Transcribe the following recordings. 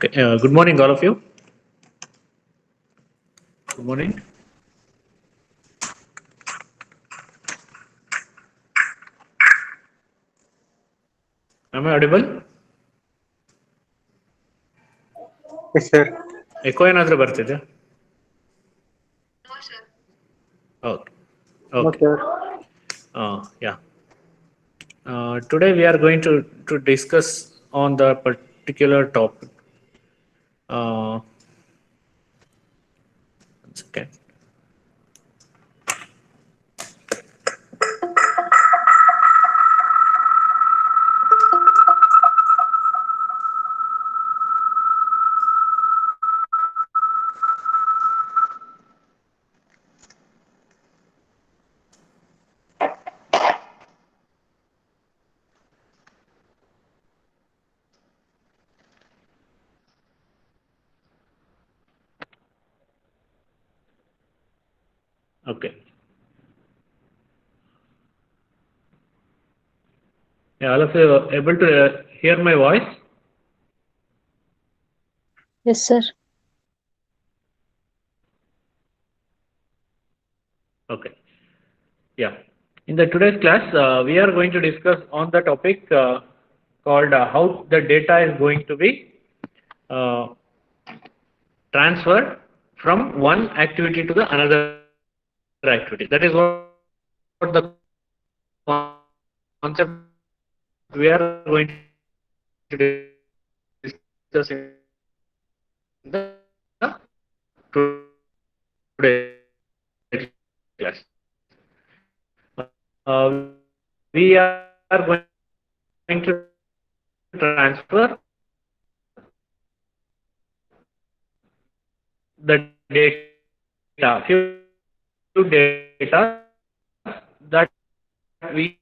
Okay. Good morning, all of you. Good morning. Am I audible? Yes, sir. Echo ಏನಾದರೂ ಬರ್ತಿದೆ? Okay. No, Okay. sir. Yeah. Today we are going to discuss on the particular topic. One second. Okay. Yeah, all of you are able to hear my voice? Yes, sir. Okay. Yeah. In the today's class, we are going to discuss on the topic called how the data is going to be uh, transferred from one activity to the another activity. That is what the concept we are going to discuss in the today's class. We are going to transfer the data, few data that we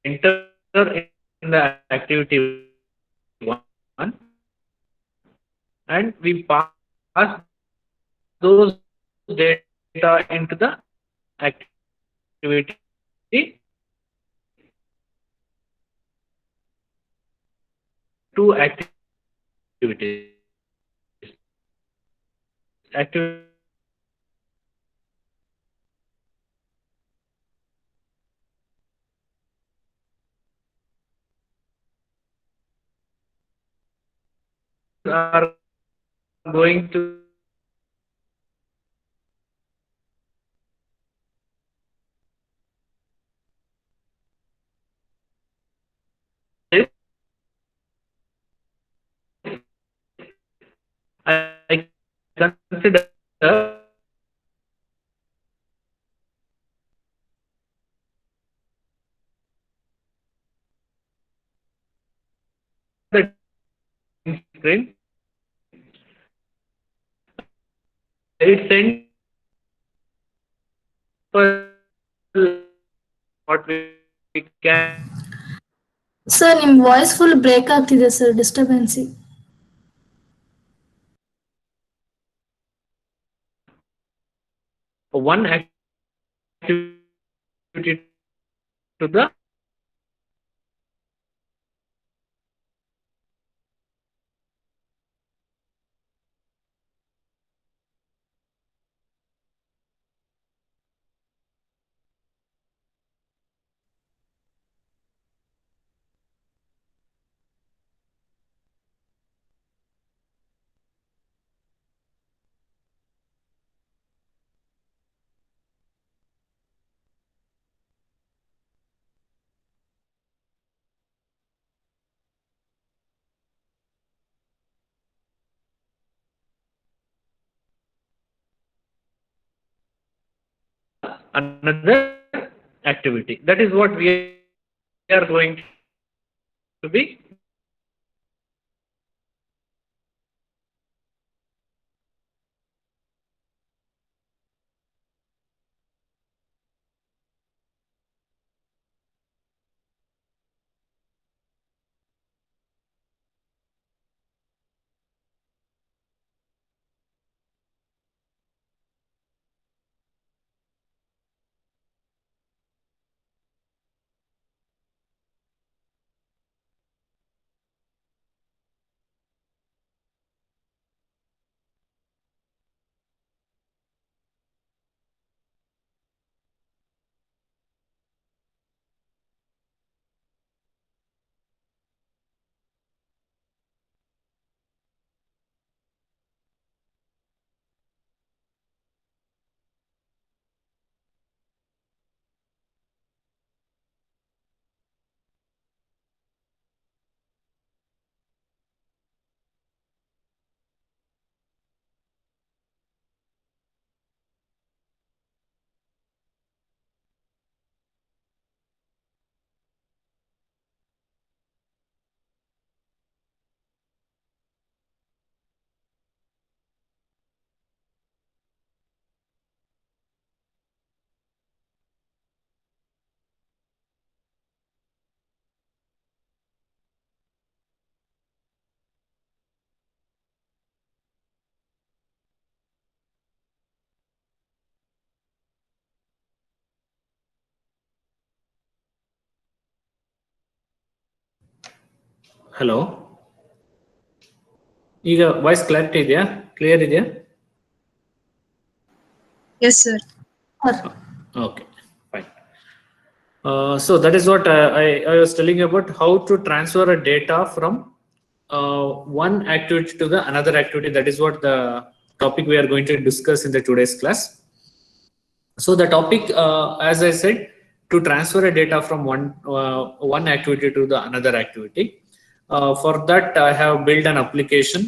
enter in the activity one, and we pass those data into the activity two activities. Activities are going to I consider the screen. It sends what we can sir ನಿಮ್ಮ voice full break ಆಗ್ತಿದೆ sir, ಡಿಸ್ಟರ್ಬೆನ್ಸಿ. one activity to the another activity. That is what we are going to be hello, ಈಗ voice clarity ಇದೆಯಾ? Clear ಇದೆಯಾ? Yes, sir. Okay, fine. So that is what I was telling you about, how to transfer a data from one activity to the another activity. That is what the topic we are going to discuss in the today's class. So the topic, as I said, to transfer a data from one activity to the another activity. For that, I have built an application.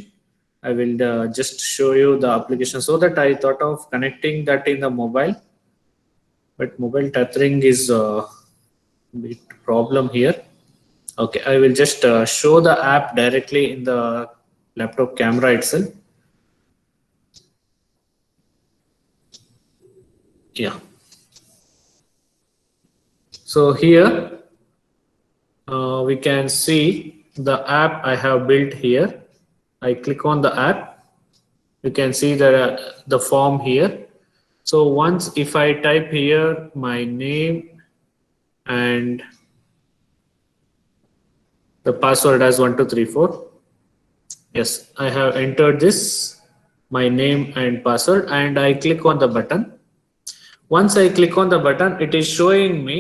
I will just show you the application. So that I thought of connecting that in the mobile, but mobile tethering is a bit problem here. Okay, I will just show the app directly in the laptop camera itself. Yeah. So here we can see the app I have built here. I click on the app. You can see the form here. So once if I type here my name and the password as 1234. Yes, I have entered this, my name and password, and I click on the button. Once I click on the button, it is showing me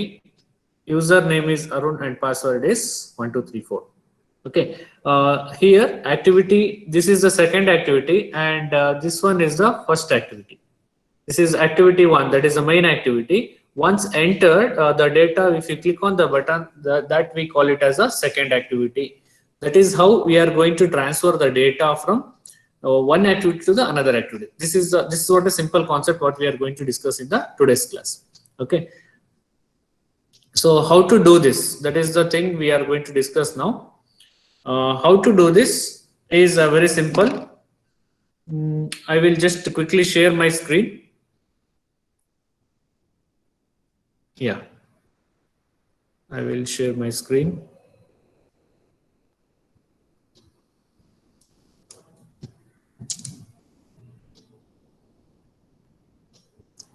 username is Arun and password is 1234. Okay, here activity, this is the second activity, and this one is the first activity. This is activity 1, that is the main activity. Once entered the data, if you click on the button, that we call it as a second activity. That is how we are going to transfer the data from one activity to the another activity. This is what a simple concept what we are going to discuss in the today's class. Okay. So how to do this? That is the thing we are going to discuss now. How to do this is very simple. I will just quickly share my screen. Yeah, I will share my screen.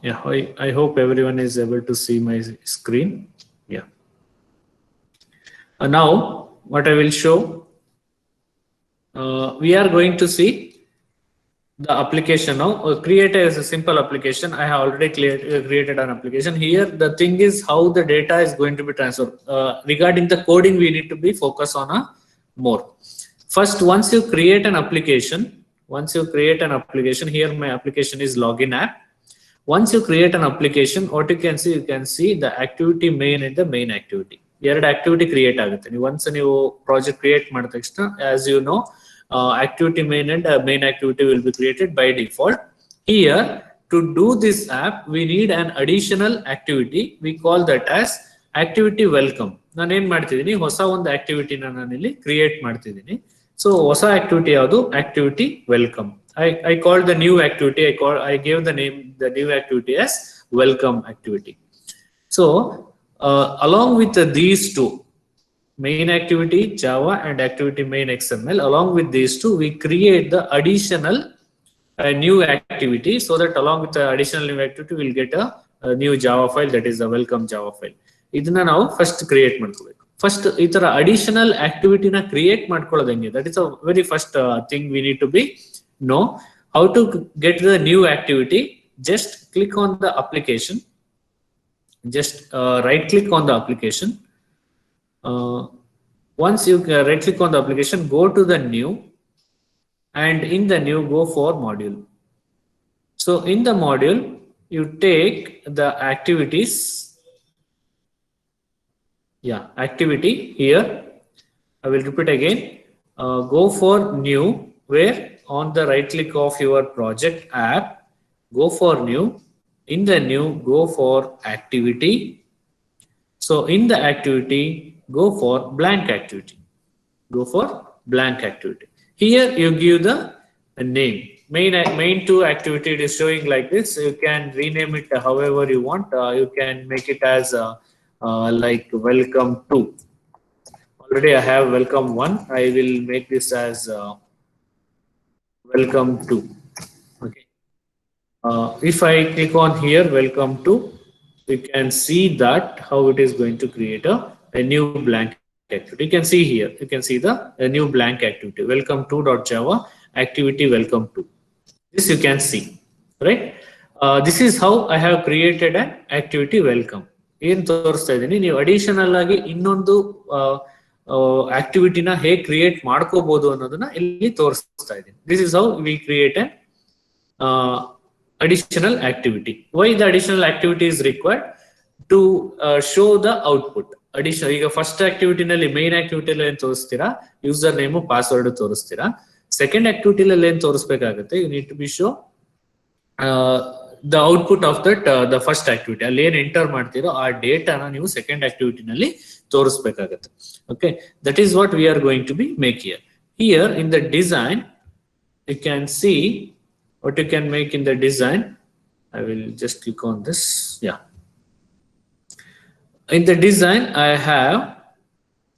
Yeah, I hope everyone is able to see my screen. Yeah. Now what I will show, we are going to see the application now. Create as a simple application. I have already created an application. Here the thing is how the data is going to be transferred. Regarding the coding, we need to be focused on more. First, once you create an application, here my application is login app. Once you create an application, what you can see the activity main and the main activity. ಎರಡು activity create ಆಗುತ್ತೆ. Once ನೀವು project create ಮಾಡಿದ ತಕ್ಷಣ, as you know, activity main and main activity will be created by default. Here, to do this app, we need an additional activity. We call that as activity welcome. ನಾನು ಏನು ಮಾಡ್ತಿದ್ದೀನಿ, ಹೊಸ ಒಂದು activity ನಾನು ಇಲ್ಲಿ create ಮಾಡ್ತಿದ್ದೀನಿ. So ಹೊಸ activity ಯಾವುದು? Activity welcome. I called the new activity. I gave the name the new activity as welcome activity. So along with these two, main activity Java and activity main XML, along with these two, we create the additional new activity, so that along with the additional new activity, we'll get a new Java file, that is the welcome Java file. ಇದನ್ನ ನಾವು first create ಮಾಡ್ಕೋಬೇಕು. First ಈ ತರ additional ಆಕ್ಟಿವಿಟಿನ create ಮಾಡ್ಕೊಳ್ಳೋದು ಹೆಂಗೆ, that is a very first thing we need to be know how to get the new activity. Just click on the application, just right click on the application. Once you right click on the application, go to the new, and in the new go for module. So in the module you take the activities, activity. Here I will repeat again, go for new, where on the right click of your project app, go for new. In the new, go for activity. So in the activity, go for blank activity. Go for blank activity. Here you give the name. Main two activity, it is showing like this. You can rename it however you want. You can make it as like welcome to. Already I have welcome 1. I will make this as welcome to. Okay. If I click on here welcome to, you can see that how it is going to create a new blank activity. You can see here, you can see the new blank activity, welcome to.java activity welcome to. This you can see, right? This is how I have created an activity welcome. ಏನ್ ತೋರಿಸ್ತಾ ಇದ್ದೀನಿ, ನೀವು additional ಆಗಿ ಇನ್ನೊಂದು ಆಕ್ಟಿವಿಟಿನ ಹೇಗೆ create ಮಾಡ್ಕೋಬಹುದು ಅನ್ನೋದನ್ನ ಇಲ್ಲಿ ತೋರಿಸ್ತಾ ಇದ್ದೀನಿ. This is how we create an additional activity. Why the additional activity is required? To show the output. Additional, ಈಗ ಫಸ್ಟ್ ಆಕ್ಟಿವಿಟಿ ನಲ್ಲಿ ಮೇನ್ ಆಕ್ಟಿವಿಟಿ ಏನ್ ತೋರಿಸ್ತೀರಾ, ಯೂಸರ್ ನೇಮ್ ಪಾಸ್ವರ್ಡ್ ತೋರಿಸ್ತೀರಾ. ಸೆಕೆಂಡ್ ಆಕ್ಟಿವಿಟಿ ನಲ್ಲಿ ಏನ್ ತೋರಿಸ್ಬೇಕಾಗುತ್ತೆ, you need to be show the output of that the first activity. ಅಲ್ಲಿ ಏನ್ ಎಂಟರ್ ಮಾಡ್ತೀರೋ ಆ ಡೇಟಾನ ನೀವು ಸೆಕೆಂಡ್ ಆಕ್ಟಿವಿಟಿ ನಲ್ಲಿ ತೋರಿಸ್ಬೇಕಾಗತ್ತೆ. Okay, that is what we are going to be make here. Here in the design you can see what you can make in the design. I will just click on this. Yeah, in the design I have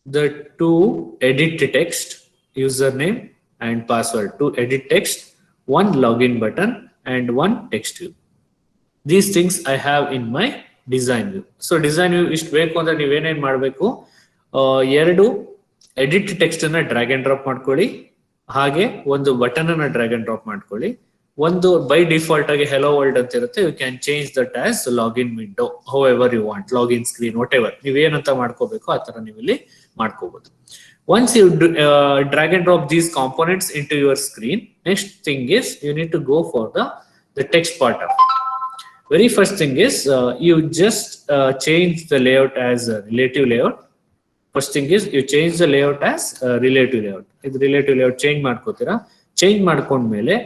the two edit text, username and password, two edit text, one login button and one text view. These things I have in my design view. So design view ಇಷ್ಟು ಬೇಕು ಅಂದ್ರೆ ನೀವೇನೇನ್ ಮಾಡಬೇಕು, ಎರಡು edit text ಅನ್ನ drag and drop ಮಾಡ್ಕೊಳ್ಳಿ, ಹಾಗೆ ಒಂದು button ಅನ್ನ ಡ್ರ್ಯಾಗ್ ಅಂಡ್ ಡ್ರಾಪ್ ಮಾಡ್ಕೊಳ್ಳಿ. ಒಂದು ಬೈ ಡಿಫಾಲ್ಟ್ ಆಗಿ ಹೆಲೋ ವರ್ಲ್ಡ್ ಅಂತ ಇರುತ್ತೆ, you can change that as login window, however you want, login screen, whatever ನೀವೇನಂತ ಮಾಡ್ಕೋಬೇಕು ಆ ತರ ನೀವು ಇಲ್ಲಿ ಮಾಡ್ಕೋಬಹುದು. Once you drag and drop these components into your screen, next thing is you need to go for the text part of it. Very first thing is you just change the layout as relative layout. First thing is you change the layout as relative layout. ಇದು relative layout change ಮಾಡ್ಕೋತೀರಾ. Change ಮಾಡ್ಕೊಂಡ್ಮೇಲೆ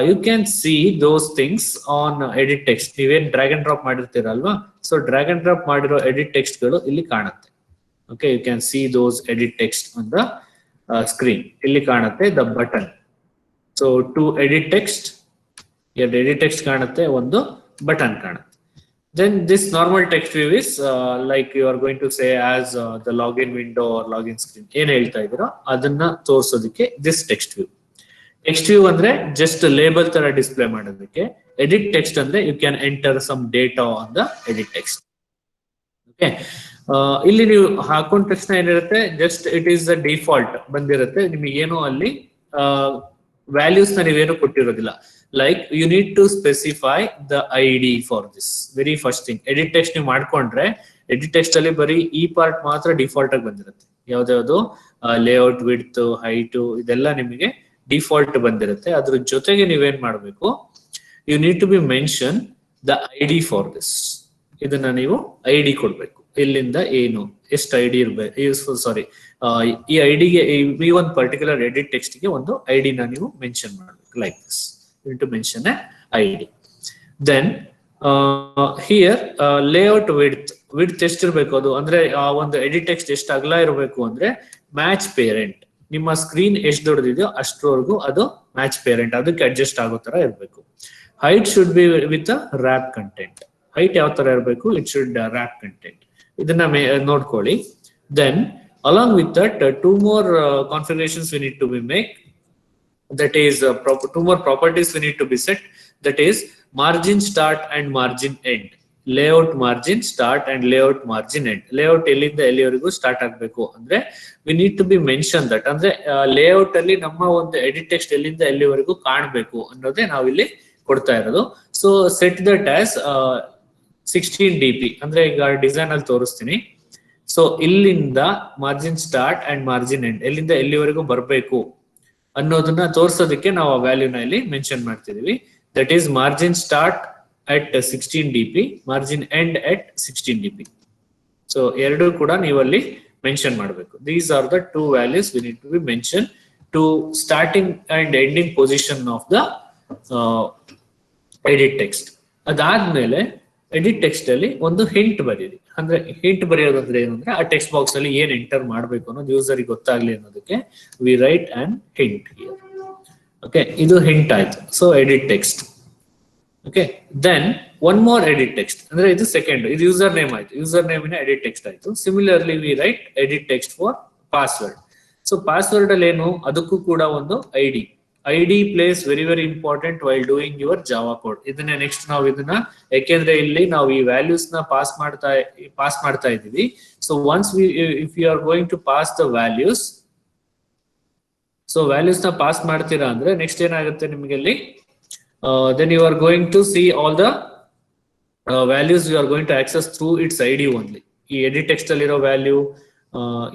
you can see those things on edit text. ನೀವೇನ್ drag and drop ಮಾಡಿರ್ತೀರಲ್ವಾ, so drag and drop ಮಾಡಿರೋ edit text ಗಳು ಇಲ್ಲಿ ಕಾಣುತ್ತೆ. Okay, you can see those edit text on the screen. ಇಲ್ಲಿ ಕಾಣುತ್ತೆ the button. So to edit text, ಎರಡು edit text ಕಾಣುತ್ತೆ, ಒಂದು ಬಟನ್ ಕಾಣುತ್ತೆ. Then this normal text view is like you are going to say as the login window or login screen. ಏನ್ ಹೇಳ್ತಾ ಇದೀರೋ ಅದನ್ನ ತೋರಿಸೋದಕ್ಕೆ this text view. Text view ಅಂದ್ರೆ ಜಸ್ಟ್ ಲೇಬಲ್ ತರ ಡಿಸ್ಪ್ಲೇ ಮಾಡೋದಕ್ಕೆ. ಎಡಿಟ್ ಟೆಕ್ಸ್ಟ್ ಅಂದ್ರೆ you can enter some data on the edit text. Okay, ಇಲ್ಲಿ ನೀವು ಹಾಕೊಂಡ ತಕ್ಷಣ ಏನಿರುತ್ತೆ, just it is the default ಬಂದಿರುತ್ತೆ. ನಿಮಗೆ ಏನೋ ಅಲ್ಲಿ ವ್ಯಾಲ್ಯೂಸ್ ನ ನೀವೇನು ಕೊಟ್ಟಿರೋದಿಲ್ಲ. Like you need to specify the ID for this. Very first thing, edit text ನೀವು ಮಾಡ್ಕೊಂಡ್ರೆ ಎಡಿಟ್ ಟೆಕ್ಸ್ಟ್ ಅಲ್ಲಿ ಬರೀ ಈ ಪಾರ್ಟ್ ಮಾತ್ರ ಡಿಫಾಲ್ಟ್ ಆಗಿ ಬಂದಿರುತ್ತೆ. ಯಾವ್ದಾವ್ದು ಲೇಔಟ್, ವಿಡ್ತ್, ಹೈಟ್ ಇದೆಲ್ಲ ನಿಮಗೆ ಡಿಫಾಲ್ಟ್ ಬಂದಿರುತ್ತೆ. ಅದ್ರ ಜೊತೆಗೆ ನೀವೇನ್ ಮಾಡಬೇಕು, you need to be mention the ID for this. ಇದನ್ನ ನೀವು ID ಕೊಡ್ಬೇಕು. ಇಲ್ಲಿಂದ ಏನು ಎಷ್ಟು ID ಇರ್ಬೇಕು, ಸಾರಿ ಈ ಐಡಿಗೆ ಈ ಒಂದು ಪರ್ಟಿಕ್ಯುಲರ್ ಎಡಿಟ್ ಟೆಕ್ಸ್ಟ್ ಗೆ ಒಂದು ID ನ ನೀವು ಮೆನ್ಷನ್ ಮಾಡಬೇಕು. Like this you need to mention a ID. Then here layout width ಎಷ್ಟು ಇರ್ಬೇಕು, ಅದು ಅಂದ್ರೆ ಆ ಒಂದು ಎಡಿಟ್ ಟೆಕ್ಸ್ಟ್ ಎಷ್ಟು ಅಗಲ ಇರಬೇಕು ಅಂದ್ರೆ ಮ್ಯಾಚ್ ಪೇರೆಂಟ್. ನಿಮ್ಮ ಸ್ಕ್ರೀನ್ ಎಷ್ಟು ದೊಡ್ಡದಿದೆಯೋ ಅಷ್ಟರವರೆಗೂ ಅದು ಮ್ಯಾಚ್ ಪೇರೆಂಟ್, ಅದಕ್ಕೆ ಅಡ್ಜಸ್ಟ್ ಆಗೋ ತರ ಇರಬೇಕು. Height should be with wrap content. Height ಯಾವ ತರ ಇರಬೇಕು, ಇಟ್ ಶುಡ್ ರ್ಯಾಪ್ ಕಂಟೆಂಟ್. ಇದನ್ನ ನೋಡ್ಕೊಳ್ಳಿ. Then along with that two more configurations we need to be make. That is two more properties we need to be set. That is margin start and margin end. Layout margin start and layout margin end. Layout ಎಲ್ಲಿಂದ ಎಲ್ಲಿವರೆಗೂ start ಆಗಬೇಕು ಅಂದ್ರೆ we need to be mention that. ಅಂದ್ರೆ layout ಅಲ್ಲಿ ನಮ್ಮ ಒಂದು edit text ಎಲ್ಲಿಂದ ಎಲ್ಲಿವರೆಗೂ ಕಾಣಬೇಕು ಅನ್ನೋದೇ ನಾವಿಲ್ಲಿ ಕೊಡ್ತಾ ಇರೋದು. So set that as 16 dp. ಅಂದ್ರೆ ಈಗ ಡಿಸೈನ್ ಅಲ್ಲಿ ತೋರಿಸ್ತೀನಿ. ಸೊ ಇಲ್ಲಿಂದ margin start and margin end ಎಲ್ಲಿಂದ ಎಲ್ಲಿವರೆಗೂ ಬರಬೇಕು ಅನ್ನೋದನ್ನ ತೋರ್ಸೋದಕ್ಕೆ ನಾವು ಆ ವ್ಯಾಲ್ಯೂನ ಇಲ್ಲಿ ಮೆನ್ಷನ್ ಮಾಡ್ತಿದೀವಿ. That is margin start at 16 dp, margin end at 16 dp. So ಎರಡು ಕೂಡ ನೀವಲ್ಲಿ ಮೆನ್ಷನ್ ಮಾಡಬೇಕು. These are the two values we need to be mentioned to starting and ending position of the edit text. ಅದಾದ್ಮೇಲೆ edit text ಅಲ್ಲಿ ಒಂದು hint ಬರೀರಿ. ಅಂದ್ರೆ hint ಬರೆಯೋದಂದ್ರೆ ಏನಂದ್ರೆ ಆ ಟೆಕ್ಸ್ಟ್ ಬಾಕ್ಸ್ ಅಲ್ಲಿ ಏನ್ ಎಂಟರ್ ಮಾಡಬೇಕು ಅನ್ನೋದು ಯೂಸರ್ ಗೊತ್ತಾಗ್ಲಿ ಅನ್ನೋದಕ್ಕೆ we write and hint here. Okay, ಇದು ಹಿಂಟ್ ಆಯ್ತು. So edit text. Okay, then one more edit text. ಅಂದ್ರೆ ಇದು ಸೆಕೆಂಡ್, ಇದು ಯೂಸರ್ ನೇಮ್ ಆಯ್ತು. ಯೂಸರ್ ನೇಮ್ ಎಡಿಟ್ ಟೆಕ್ಸ್ಟ್ ಆಯ್ತು. Similarly we write edit text for password. So password ಅಲ್ಲಿ ಏನು, ಅದಕ್ಕೂ ಕೂಡ ಒಂದು ID. ID plays very important while doing your Java code. ಇದನ್ನ ನೆಕ್ಸ್ಟ್ ನಾವು ಇದನ್ನ ಯಾಕೆಂದ್ರೆ ಇಲ್ಲಿ ನಾವು ಈ ವ್ಯಾಲ್ಯೂಸ್ ನ ಪಾಸ್ ಮಾಡ್ತಾ ಇದೀವಿ. So once if you are going to pass the values, so values ನ ಪಾಸ್ ಮಾಡ್ತೀರಾ ಅಂದ್ರೆ ನೆಕ್ಸ್ಟ್ ಏನಾಗುತ್ತೆ ನಿಮಗೆ ಇಲ್ಲಿ, then you are going to see all the values you are going to access through its ID only. ಈ edit text ಅಲ್ಲಿ ಇರೋ value,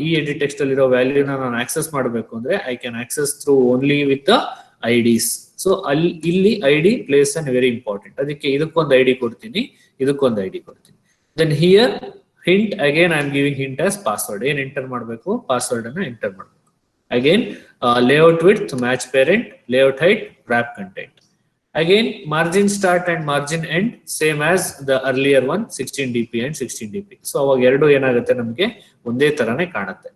ಈ edit text ಅಲ್ಲಿ ಇರೋ ವ್ಯಾಲ್ಯೂನ ನಾನು ಆಕ್ಸೆಸ್ ಮಾಡಬೇಕು ಅಂದ್ರೆ I can access through only with the IDs. So ಇಲ್ಲಿ ID place an very important. ಅದಕ್ಕೆ ಇದಕ್ಕೊಂದು ID ಕೊಡ್ತೀನಿ, ಇದಕ್ಕೊಂದು ID ಕೊಡ್ತೀನಿ. Then here hint again I am giving hint as password. ಏನ್ ಎಂಟರ್ ಮಾಡಬೇಕು, ಪಾಸ್ವರ್ಡ್ ಅನ್ನ ಎಂಟರ್ ಮಾಡಬೇಕು. Again layout width, match parent, layout height, wrap content. Again, margin start and margin end same as the earlier one, 16 dp and 16 dp. So ಅವಾಗ ಎರಡು ಏನಾಗುತ್ತೆ ನಮಗೆ ಒಂದೇ ತರಾನೇ ಕಾಣುತ್ತೆ.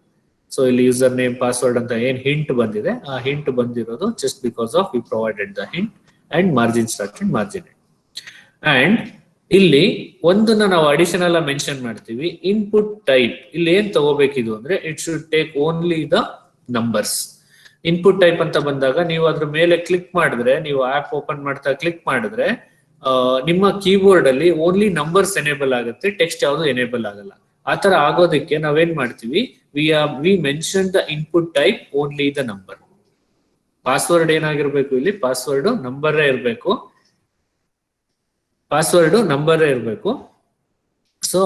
ಸೊ ಇಲ್ಲಿ ಯೂಸರ್ ನೇಮ್ ಪಾಸ್ವರ್ಡ್ ಅಂತ ಏನ್ ಹಿಂಟ್ ಬಂದಿದೆ, ಆ ಹಿಂಟ್ ಬಂದಿರೋದು just because of we provided the hint and margin start and margin end. And ಇಲ್ಲಿ ಒಂದನ್ನ ನಾವು ಅಡಿಷನಲ್ ಮೆನ್ಷನ್ ಮಾಡ್ತೀವಿ, ಇನ್ಪುಟ್ ಟೈಪ್. ಇಲ್ಲಿ ಏನ್ ತಗೋಬೇಕಿದು ಅಂದ್ರೆ it should take only the numbers. Input type ಅಂತ ಬಂದಾಗ ನೀವು ಅದ್ರ ಮೇಲೆ ಕ್ಲಿಕ್ ಮಾಡಿದ್ರೆ, ನೀವು ಆಪ್ ಓಪನ್ ಮಾಡ್ತಾ ಕ್ಲಿಕ್ ಮಾಡಿದ್ರೆ ನಿಮ್ಮ ಕೀಬೋರ್ಡ್ ಅಲ್ಲಿ ಓನ್ಲಿ ನಂಬರ್ಸ್ ಎನೇಬಲ್ ಆಗುತ್ತೆ, ಟೆಕ್ಸ್ಟ್ ಯಾವುದು ಎನೇಬಲ್ ಆಗಲ್ಲ. ಆತರ ಆಗೋದಕ್ಕೆ ನಾವೇನ್ ಮಾಡ್ತೀವಿ, we mention the input type only the number. Password ಏನಾಗಿರ್ಬೇಕು, ಇಲ್ಲಿ ಪಾಸ್ವರ್ಡ್ ನಂಬರೇ ಇರಬೇಕು, ಪಾಸ್ವರ್ಡ್ ನಂಬರೇ ಇರಬೇಕು. So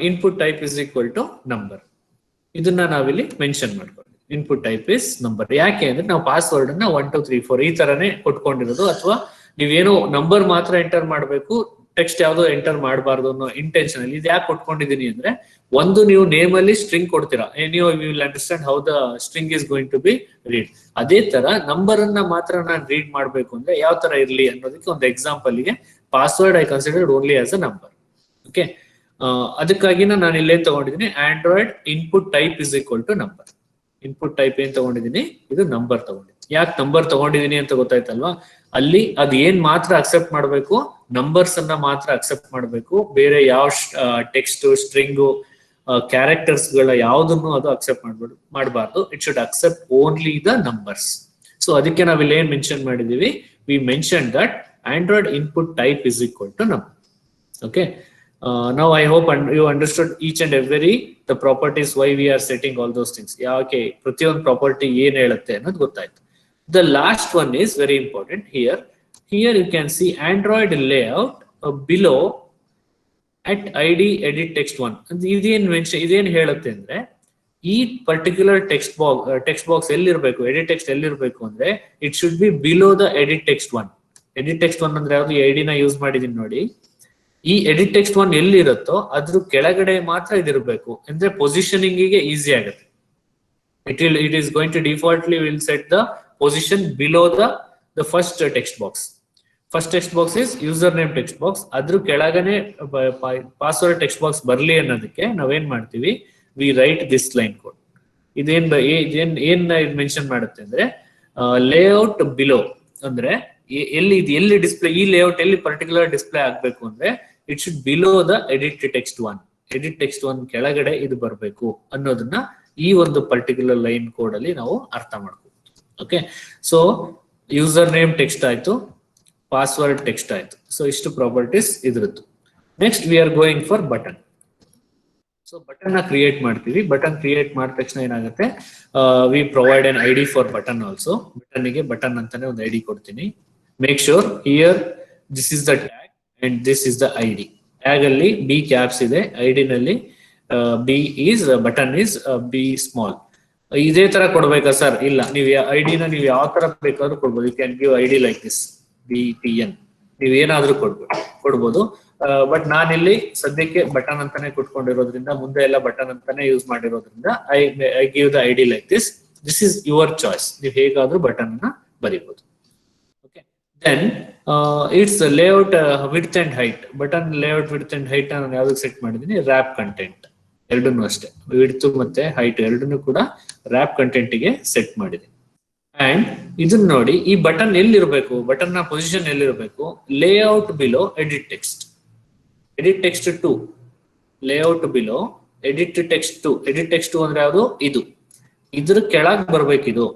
input type is equal to number. ಇದನ್ನ ನಾವಿಲ್ಲಿ ಮೆನ್ಷನ್ ಮಾಡ್ಕೊಳ್ಳಿ. Input type is number. ಯಾಕೆ ಅಂದ್ರೆ ನಾವು ಪಾಸ್ವರ್ಡ್ ಅನ್ನ 1 2 3 4 ಈ ತರನೇ ಕೊಟ್ಕೊಂಡಿರೋದು, ಅಥವಾ ನೀವೇನೋ ನಂಬರ್ ಮಾತ್ರ ಎಂಟರ್ ಮಾಡಬೇಕು, ಟೆಕ್ಸ್ಟ್ ಯಾವ್ದೋ ಎಂಟರ್ ಮಾಡಬಾರ್ದು ಅನ್ನೋ ಇಂಟೆನ್ಷನ್ ಅಲ್ಲಿ. ಇದು ಯಾಕೆ ಕೊಟ್ಕೊಂಡಿದೀನಿ ಅಂದ್ರೆ, ಒಂದು ನೀವು ನೇಮ್ ಅಲ್ಲಿ ಸ್ಟ್ರಿಂಗ್ ಕೊಡ್ತೀರಾ, ನೀವು will understand how the string is going to be read. ಅದೇ ತರ ನಂಬರ್ ಅನ್ನ ಮಾತ್ರ ನಾನು ರೀಡ್ ಮಾಡ್ಬೇಕು ಅಂದ್ರೆ ಯಾವ ತರ ಇರ್ಲಿ ಅನ್ನೋದಕ್ಕೆ ಒಂದು ಎಕ್ಸಾಂಪಲ್ ಗೆ password I considered only as a number. Okay, ಅದಕ್ಕಾಗಿ ನಾನು ಇಲ್ಲೇನ್ ತಗೊಂಡಿದ್ದೀನಿ, Android input type is equal to number. Input type ಏನ್ ತಗೊಂಡಿದ್ದೀನಿ, ಇದು ನಂಬರ್ ತಗೊಂಡಿದ್ದೀನಿ. ಯಾಕೆ ನಂಬರ್ ತಗೊಂಡಿದ್ದೀನಿ ಅಂತ ಗೊತ್ತಾಯ್ತಲ್ವಾ. ಅಲ್ಲಿ ಅದ್ ಏನ್ ಮಾತ್ರ ಅಕ್ಸೆಪ್ಟ್ ಮಾಡ್ಬೇಕು, ನಂಬರ್ಸ್ ಅನ್ನ ಮಾತ್ರ ಅಕ್ಸೆಪ್ಟ್ ಮಾಡ್ಬೇಕು. ಬೇರೆ ಯಾವ ಟೆಕ್ಸ್ಟ್, ಸ್ಟ್ರಿಂಗು, ಕ್ಯಾರೆಕ್ಟರ್ಸ್ ಗಳ ಯಾವ್ದನ್ನು ಅದು ಅಕ್ಸೆಪ್ಟ್ ಮಾಡಬಾರ್ದು. It should accept only the numbers. So ಅದಕ್ಕೆ ನಾವಿಲ್ಲಿ ಏನ್ ಮೆನ್ಷನ್ ಮಾಡಿದೀವಿ, we mention that Android input type is equal to number. Okay, now I hope you understood each and every the properties why we are setting all those things. ಯಾಕೆ ಪ್ರತಿಯೊಂದು property ಏನ್ ಹೇಳುತ್ತೆ ಅನ್ನೋದು ಗೊತ್ತಾಯ್ತು. The last one is very important here. Here you can see Android layout below at ID edit text 1. ಇದೇನ್ ಹೇಳುತ್ತೆ ಅಂದ್ರೆ, ಈ ಪರ್ಟಿಕ್ಯುಲರ್ ಟೆಕ್ಸ್ಟ್ ಬಾಕ್ಸ್ ಎಲ್ಲಿರ್ಬೇಕು, ಎಡಿಟ್ ಟೆಕ್ಸ್ಟ್ ಎಲ್ಲಿರ್ಬೇಕು ಅಂದ್ರೆ it should be below the edit text 1. Edit text 1 ಅಂದ್ರೆ ಯಾವ್ದು, ID ನ ಯೂಸ್ ಮಾಡಿದೀನಿ ನೋಡಿ. ಈ ಎಡಿಟ್ ಟೆಕ್ಸ್ಟ್ 1 ಎಲ್ಲಿರುತ್ತೋ ಅದ್ರ ಕೆಳಗಡೆ ಮಾತ್ರ ಇದಿರ್ಬೇಕು, ಅಂದ್ರೆ ಪೊಸಿಷನಿಂಗ್ ಗೆ ಈಸಿ ಆಗುತ್ತೆ. It is going to defaultly will set the position below the first text box. First text box is username text box. ಅದ್ರ ಕೆಳಗನೆ ಪಾಸ್ವರ್ಡ್ ಟೆಕ್ಸ್ಟ್ ಬಾಕ್ಸ್ ಬರ್ಲಿ ಅನ್ನೋದಕ್ಕೆ ನಾವೇನ್ ಮಾಡ್ತೀವಿ, we write this line code. ಏನ್ mention ಮಾಡುತ್ತೆ ಅಂದ್ರೆ, layout below ಅಂದ್ರೆ ಎಲ್ಲಿ ಡಿಸ್ಪ್ಲೇ, ಈ ಲೇಔಟ್ ಎಲ್ಲಿ ಪರ್ಟಿಕ್ಯುಲರ್ ಡಿಸ್ಪ್ಲೇ ಆಗ್ಬೇಕು ಅಂದ್ರೆ it should below the edit text 1. Edit text 1 ಕೆಳಗಡೆ ಇದು ಬರ್ಬೇಕು ಅನ್ನೋದನ್ನ ಈ ಒಂದು ಪರ್ಟಿಕ್ಯುಲರ್ ಲೈನ್ ಕೋಡ್ ಅಲ್ಲಿ ನಾವು ಅರ್ಥ ಮಾಡ್ಕೋಬಹುದು. Okay, so user name text ಆಯ್ತು, ಪಾಸ್ವರ್ಡ್ ಟೆಕ್ಸ್ಟ್ ಆಯ್ತು. ಸೊ ಇಷ್ಟು ಪ್ರಾಪರ್ಟೀಸ್ ಇದ್ರದ್ದು. Next we are going for button. So button ನ ಕ್ರಿಯೇಟ್ ಮಾಡ್ತೀವಿ. ಬಟನ್ ಕ್ರಿಯೇಟ್ ಮಾಡಿದ ತಕ್ಷಣ ಏನಾಗುತ್ತೆ, we provide an ID for button also. Button ಗೆ ಬಟನ್ ಅಂತಾನೆ ಒಂದು ID ಕೊಡ್ತೀನಿ. Make sure here this is the tag and this is the ID. Tag ಅಲ್ಲಿ B ಕ್ಯಾಪ್ಸ್ ಇದೆ, ID ನಲ್ಲಿ B is button is B small. ಇದೇ ತರ ಕೊಡ್ಬೇಕಾ ಸರ್? ಇಲ್ಲ, ನೀವು ID ನ ನೀವು ಯಾವ ತರ ಬೇಕಾದ್ರೂ ಕೊಡ್ಬೋದು. You can give ID like this BTN, ನೀವ್ ಏನಾದ್ರೂ ಕೊಡ್ಬೋದು. ಬಟ್ ನಾನಿಲ್ಲಿ ಸದ್ಯಕ್ಕೆ ಬಟನ್ ಅಂತಾನೆ ಕೊಟ್ಕೊಂಡಿರೋದ್ರಿಂದ, ಮುಂದೆ ಎಲ್ಲ ಬಟನ್ ಅಂತಾನೆ ಯೂಸ್ ಮಾಡಿರೋದ್ರಿಂದ I give the ID like this. This is your choice, ನೀವು ಹೇಗಾದ್ರೂ ಬಟನ್ ಅನ್ನ ಬರೀಬಹುದು. Okay, then its layout width and height. Button layout width and height ನಾನು ಯಾವ್ದಕ್ಕೆ ಸೆಟ್ ಮಾಡಿದೀನಿ, ರ್ಯಾಪ್ ಕಂಟೆಂಟ್. ಎರಡನ್ನೂ ಅಷ್ಟೇ, ವಿಡ್ತ್ ಮತ್ತೆ ಹೈಟ್ ಎರಡನ್ನೂ ಕೂಡ ರ್ಯಾಪ್ ಕಂಟೆಂಟ್ ಗೆ ಸೆಟ್ ಮಾಡಿದೆ. ಅಂಡ್ ಇದನ್ನ ನೋಡಿ, ಈ ಬಟನ್ ಎಲ್ಲಿರ್ಬೇಕು, ಬಟನ್ ನ ಪೊಸಿಷನ್ ಎಲ್ಲಿರ್ಬೇಕು, layout below edit text. Edit text 2, layout below edit text 2. Edit text 2 ಅಂದ್ರೆ ಯಾವುದು, ಇದು ಇದ್ರ ಕೆಳಗ್ ಬರ್ಬೇಕಿದು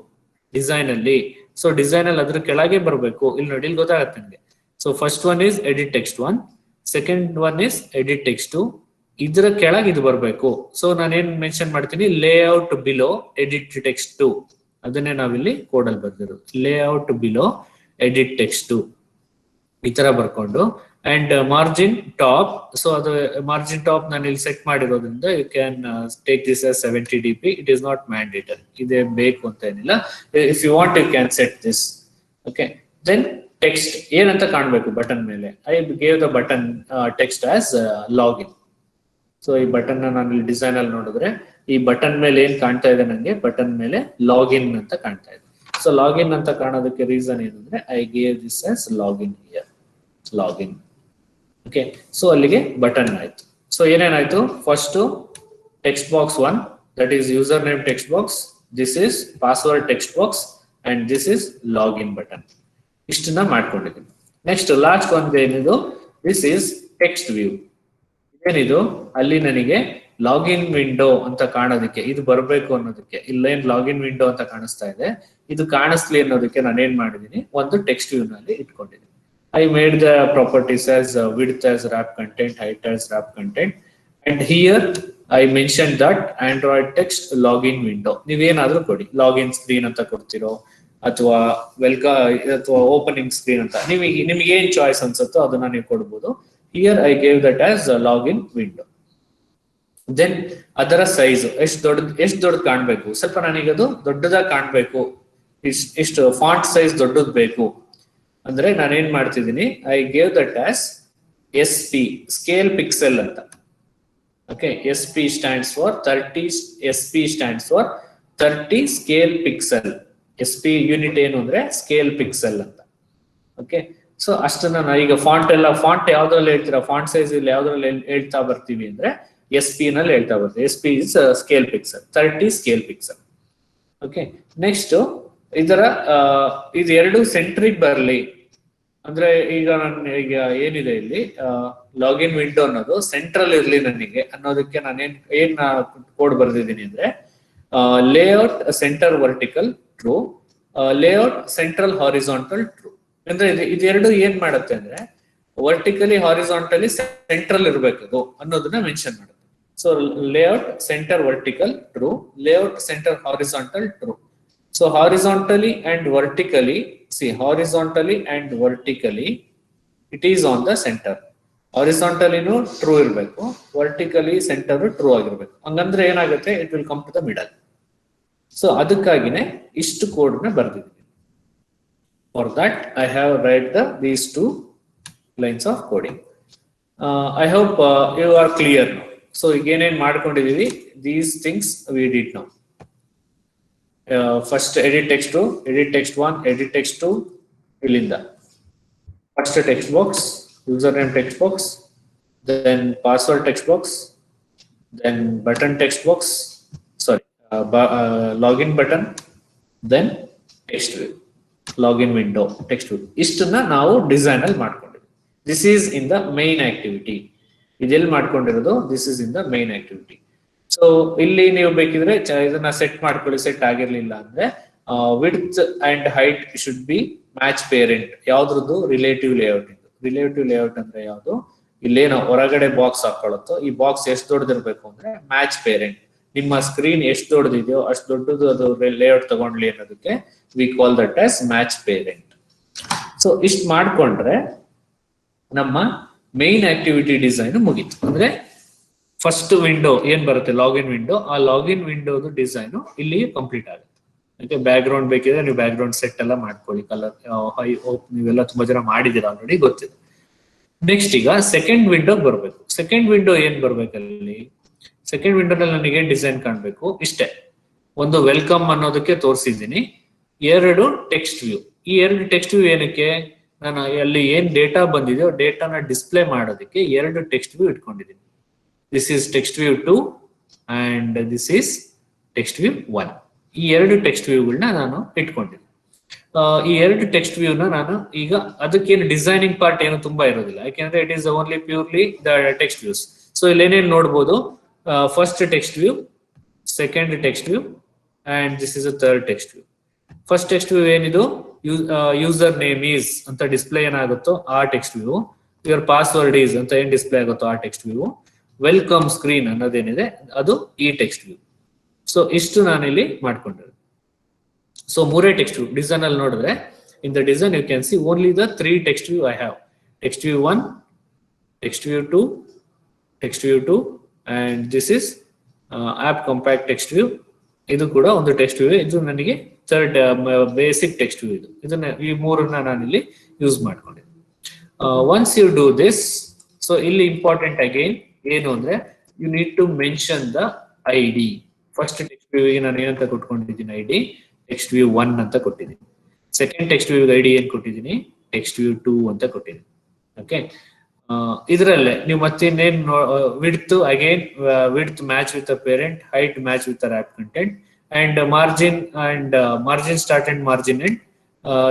ಡಿಸೈನ್ ಅಲ್ಲಿ. ಸೊ ಡಿಸೈನ್ ಅಲ್ಲಿ ಅದ್ರ ಕೆಳಗೆ ಬರಬೇಕು. ಇಲ್ಲಿ ನೋಡಿ, ಇಲ್ಲಿ ಗೊತ್ತಾಗತ್ತೆ ನಿಮ್ಗೆ. So first one is edit text 1, second one is edit text 2. ಇದರ ಕೆಳಗೆ ಇದು ಬರಬೇಕು. ಸೊ ನಾನೇನ್ ಮೆನ್ಷನ್ ಮಾಡ್ತೀನಿ, ಲೇಔಟ್ ಬಿಲೋ ಎಡಿಟ್ ಟೆಕ್ಸ್ಟ್ 2. ಅದನ್ನೇ ನಾವಿಲ್ಲಿ ಕೋಡ್ ಅಲ್ಲಿ ಬರ್ದಿರೋದು, ಲೇಔಟ್ ಬಿಲೋ ಎಡಿಟ್ ಟೆಕ್ಸ್ಟ್ 2 ಈ ತರ ಬರ್ಕೊಂಡು. ಅಂಡ್ ಮಾರ್ಜಿನ್ ಟಾಪ್, ಸೊ ಅದು ಮಾರ್ಜಿನ್ ಟಾಪ್ ನಾನು ಇಲ್ಲಿ ಸೆಟ್ ಮಾಡಿರೋದ್ರಿಂದ you can take this as 70 dp. It is not mandatory, ಇದೇ ಬೇಕು ಅಂತ ಏನಿಲ್ಲ. If you want you can set this. Okay, then text ಏನಂತ ಕಾಣಬೇಕು ಬಟನ್ ಮೇಲೆ. I gave the button text as login. So ಈ ಬಟನ್ ನಾನು ಇಲ್ಲಿ ಡಿಸೈನ್ ಅಲ್ಲಿ ನೋಡಿದ್ರೆ ಈ ಬಟನ್ ಮೇಲೆ ಏನ್ ಕಾಣ್ತಾ ಇದೆ ನಂಗೆ, ಬಟನ್ ಮೇಲೆ ಲಾಗಿನ್ ಅಂತ ಕಾಣ್ತಾ ಇದೆ. ಸೊ ಲಾಗಿನ್ ಅಂತ ಕಾಣೋದಕ್ಕೆ ರೀಸನ್ ಏನಂದ್ರೆ I gave this as login here, login. Okay, so ಅಲ್ಲಿಗೆ ಬಟನ್ ಆಯ್ತು. ಸೊ ಏನೇನಾಯ್ತು, first text box 1, that is user name text box, this is password text box, and this is login button. ಇಷ್ಟನ್ನ ಮಾಡ್ಕೊಂಡಿದ್ದೀನಿ. Next last ಒಂದು ಏನಿದು, this is text view. ಏನಿದು, ಅಲ್ಲಿ ನನಗೆ ಲಾಗಿನ್ ವಿಂಡೋ ಅಂತ ಕಾಣೋದಕ್ಕೆ, ಇದು ಬರಬೇಕು ಅನ್ನೋದಕ್ಕೆ, ಇಲ್ಲೇನ್ ಲಾಗಿನ್ ವಿಂಡೋ ಅಂತ ಕಾಣಿಸ್ತಾ ಇದೆ, ಇದು ಕಾಣಿಸ್ಲಿ ಅನ್ನೋದಕ್ಕೆ ನಾನು ಏನ್ ಮಾಡಿದೀನಿ, ಒಂದು ಟೆಕ್ಸ್ಟ್ ವ್ಯೂ ನಲ್ಲಿ ಇಟ್ಕೊಂಡಿದ್ದೀನಿ. I made the properties as width as wrap content, height as wrap content, and here I mentioned that Android text login window. ನೀವೇನಾದ್ರೂ ಕೊಡಿ, ಲಾಗಿನ್ ಸ್ಕ್ರೀನ್ ಅಂತ ಕೊಡ್ತಿರೋ ಅಥವಾ ಅಥವಾ ಓಪನಿಂಗ್ ಸ್ಕ್ರೀನ್ ಅಂತ, ನಿಮಗೆ ಏನ್ ಚಾಯ್ಸ್ ಅನ್ಸುತ್ತೋ ಅದನ್ನ ನೀವು ಕೊಡ್ಬೋದು. Here I gave that as login window. Then ಅದರ ಸೈಜ್ ಎಷ್ಟು ದೊಡ್ಡದು ಕಾಣ್ಬೇಕು, ಸ್ವಲ್ಪ ನನಗೆ ಅದು ದೊಡ್ಡದಾಗಿ ಕಾಣ್ಬೇಕು, ಇಷ್ಟು ಫಾಂಟ್ ಸೈಜ್ ದೊಡ್ಡದು ಬೇಕು ಅಂದ್ರೆ ನಾನು ಏನ್ ಮಾಡ್ತಿದ್ದೀನಿ, I gave that as SP, scale pixel ಅಂತ. Okay, SP stands for 30, SP stands for 30 scale pixel. SP unit ಏನು ಅಂದ್ರೆ ಸ್ಕೇಲ್ ಪಿಕ್ಸೆಲ್ ಅಂತ. ಓಕೆ, ಸೊ ಅಷ್ಟನ್ನ ನಾನು ಈಗ ಫಾಂಟ್ ಯಾವ್ದ್ರಲ್ಲಿ ಹೇಳ್ತೀರಾ, ಫಾಂಟ್ ಸೈಜ್ ಇಲ್ಲಿ ಯಾವ್ದ್ರಲ್ಲಿ ಹೇಳ್ತಾ ಬರ್ತೀವಿ ಅಂದ್ರೆ SP ನಲ್ಲಿ ಹೇಳ್ತಾ ಬರ್ತೀವಿ. SP is scale pixel, 30 scale pixel. Okay, next ಇದರ ಇದು ಎರಡು ಸೆಂಟ್ರಿಕ್ ಬರಲಿ ಅಂದ್ರೆ, ಈಗ ನಾನು ಈಗ ಏನಿದೆ ಇಲ್ಲಿ ಲಾಗಿನ್ ವಿಂಡೋ ಅನ್ನೋದು ಸೆಂಟ್ರಲ್ ಇರ್ಲಿ ನನಗೆ ಅನ್ನೋದಕ್ಕೆ ನಾನು ಏನ್ ಕೋಡ್ ಬರ್ದಿದ್ದೀನಿ ಅಂದ್ರೆ, layout centre vertical true, layout central horizontal true. ಅಂದ್ರೆ ಇದೆರಡು ಏನ್ ಮಾಡುತ್ತೆ ಅಂದ್ರೆ, ವರ್ಟಿಕಲಿ ಹಾರಿಜಾಂಟಲಿ ಸೆಂಟ್ರಲ್ ಇರ್ಬೇಕದು ಅನ್ನೋದನ್ನ ಮೆನ್ಷನ್ ಮಾಡುತ್ತೆ. So layout centre vertical true, layout centre horizontal true. So horizontally and vertically, see horizontally and vertically it is on the center. Horizontally no true irbeku, vertically center true ಆಗಿರಬೇಕು. ಹಂಗಂದ್ರೆ ಏನಾಗುತ್ತೆ, it will come to the middle. So ಅದಕ್ಕಾಗಿನೇ ಇಷ್ಟು code ನ ಬರ್ದಿದ್ದೀನಿ. For that I have write these 2 lines of coding. I hope you are clear now. So ಈಗ ಏನೇನ್ ಮಾಡ್ಕೊಂಡಿದೀವಿ, these things we did now. First edit text 2, edit text 1, edit text 2 ಇಲ್ಲಿಂದ first text box, username text box, then password text box, then button text box, sorry, login button, then text view, login window, text view. ಇಷ್ಟನ್ನ ನಾವು design ಅಲ್ಲಿ ಮಾಡ್ಕೊಂಡಿದ್ವಿ. This is in the main activity. ಇದೆಲ್ಲಿ ಮಾಡ್ಕೊಂಡಿರೋದು, this is in the main activity. So ಇಲ್ಲಿ ನೀವು ಬೇಕಿದ್ರೆ ಇದನ್ನ set ಮಾಡ್ಕೊಳ್ಳಿ. Set ಆಗಿರ್ಲಿಲ್ಲ ಅಂದ್ರೆ width and height should be match parent. ಯಾವ್ದ್ರದ್ದು, ರಿಲೇಟಿವ್ ಲೇಔಟ್. ರಿಲೇಟಿವ್ ಲೇಔಟ್ ಅಂದ್ರೆ ಯಾವ್ದು, ಇಲ್ಲೇನೋ ಹೊರಗಡೆ ಬಾಕ್ಸ್ ಹಾಕೊಳ್ಳುತ್ತೋ ಈ ಬಾಕ್ಸ್ ಎಷ್ಟು ದೊಡ್ಡದಿರ್ಬೇಕು ಅಂದ್ರೆ ಮ್ಯಾಚ್ ಪೇರೆಂಟ್. ನಿಮ್ಮ ಸ್ಕ್ರೀನ್ ಎಷ್ಟು ದೊಡ್ಡದಿದೆಯೋ ಅಷ್ಟು ದೊಡ್ಡದು ಅದು ಲೇಔಟ್ ತಗೊಂಡ್ಲಿ ಅನ್ನೋದಕ್ಕೆ we call that as match parent. So ಇಷ್ಟು ಮಾಡ್ಕೊಂಡ್ರೆ ನಮ್ಮ ಮೇನ್ ಆಕ್ಟಿವಿಟಿ ಡಿಸೈನ್ ಮುಗೀತು. ಅಂದ್ರೆ ಫಸ್ಟ್ ವಿಂಡೋ ಏನ್ ಬರುತ್ತೆ, ಲಾಗಿನ್ ವಿಂಡೋ, ಆ ಲಾಗಿನ್ ವಿಂಡೋದು ಡಿಸೈನ್ ಇಲ್ಲಿ ಕಂಪ್ಲೀಟ್ ಆಗುತ್ತೆ. ಓಕೆ, ಬ್ಯಾಕ್ ಗ್ರೌಂಡ್ ಬೇಕಿದ್ರೆ ನೀವು ಬ್ಯಾಕ್ ಗ್ರೌಂಡ್ ಸೆಟ್ ಎಲ್ಲ ಮಾಡ್ಕೊಳ್ಳಿ. ಕಲರ್ ನೀವೆಲ್ಲ ತುಂಬಾ ಜನ ಮಾಡಿದಿರ ಆಲ್ರೆಡಿ, ಗೊತ್ತಿದೆ. ನೆಕ್ಸ್ಟ್ ಈಗ ಸೆಕೆಂಡ್ ವಿಂಡೋ ಬರ್ಬೇಕು. ಸೆಕೆಂಡ್ ವಿಂಡೋ ಏನ್ ಬರ್ಬೇಕಲ್ಲಿ, ಸೆಕೆಂಡ್ ವಿಂಡೋನಲ್ಲಿ ನನಗೆ ಏನ್ ಡಿಸೈನ್ ಕಾಣ್ಬೇಕು, ಇಷ್ಟೇ. ಒಂದು ವೆಲ್ಕಮ್ ಅನ್ನೋದಕ್ಕೆ ತೋರಿಸಿದ್ದೀನಿ, 2 ಟೆಕ್ಸ್ಟ್ ವ್ಯೂ. ಈ 2 ಟೆಕ್ಸ್ಟ್ ವ್ಯೂ ಏನಕ್ಕೆ, ನಾನು ಅಲ್ಲಿ ಏನ್ ಡೇಟಾ ಬಂದಿದೆಯೋ ಡೇಟಾನ ಡಿಸ್ಪ್ಲೇ ಮಾಡೋದಕ್ಕೆ 2 ಟೆಕ್ಸ್ಟ್ ವ್ಯೂ ಇಟ್ಕೊಂಡಿದ್ದೀನಿ. This is text view 2 and this is text view 1. ಈ 2 ಟೆಕ್ಸ್ಟ್ ವ್ಯೂಗಳನ್ನ ನಾನು ಇಟ್ಕೊಂಡಿದ್ದೀನಿ. ಈ 2 ಟೆಕ್ಸ್ಟ್ ವ್ಯೂನ ನಾನು ಈಗ ಅದಕ್ಕೇನು ಡಿಸೈನಿಂಗ್ ಪಾರ್ಟ್ ಏನು ತುಂಬಾ ಇರೋದಿಲ್ಲ, ಯಾಕೆಂದ್ರೆ it is only purely the text views. So ಇಲ್ಲಿ ಏನೇನು ನೋಡ್ಬೋದು, first text view, second text view and this is a third text view. First text view ಏನಿದು, ಯೂಸರ್ ನೇಮ್ ಈಸ್ ಅಂತ ಡಿಸ್ಪ್ಲೇ ಏನಾಗುತ್ತೋ ಆ text view, your password is ಅಂತ ಏನ್ display ಆಗುತ್ತೋ ಆ ಟೆಕ್ಸ್ಟ್ ವ್ಯೂ, ವೆಲ್ಕಮ್ ಸ್ಕ್ರೀನ್ ಅನ್ನೋದೇನಿದೆ ಅದು ಈ ಟೆಕ್ಸ್ಟ್ ವ್ಯೂ. ಸೊ ಇಷ್ಟು ನಾನಿಲ್ಲಿ ಮಾಡ್ಕೊಂಡಿರೋದು. ಸೊ ಮೂರೇ ಟೆಕ್ಸ್ಟ್ ವ್ಯೂ ಡಿಸೈನ್ ಅಲ್ಲಿ ನೋಡಿದ್ರೆ, in the design you can see only the 3 text view I have: text view 1, text view 2, text view 2, and this is app compact text view. ಇದು ಕೂಡ ಒಂದು text view. ಇದು ನನಗೆ third basic text view. ಇದನ್ನ ಈ ಮೂರನ್ನ ನಾನು ಇಲ್ಲಿ use ಮಾಡ್ಕೊಂಡಿದ್ದೆ. Once you do this, so ಇಲ್ಲಿ ಇಂಪಾರ್ಟೆಂಟ್ ಅಗೈನ್ ಏನು ಅಂದ್ರೆ, you need to mention the ID. First text view ಗೆ ನಾನು ಏನಂತ ಕೊಟ್ಕೊಂಡಿದ್ದೀನಿ, ID ಟೆಕ್ಸ್ಟ್ ವ್ಯೂ 1 ಅಂತ ಕೊಟ್ಟಿದ್ದೀನಿ. ಸೆಕೆಂಡ್ ಟೆಕ್ಸ್ಟ್ ವ್ಯೂ ID ಏನ್ ಕೊಟ್ಟಿದ್ದೀನಿ, ಟೆಕ್ಸ್ಟ್ ವ್ಯೂ 2 ಅಂತ ಕೊಟ್ಟಿದ್ದೀನಿ. ಓಕೆ, ಇದರಲ್ಲೇ ನೀವು ಮತ್ತೆ ಇನ್ನೇನ್ width again width match with a parent, height match with wrap content, and margin start and margin end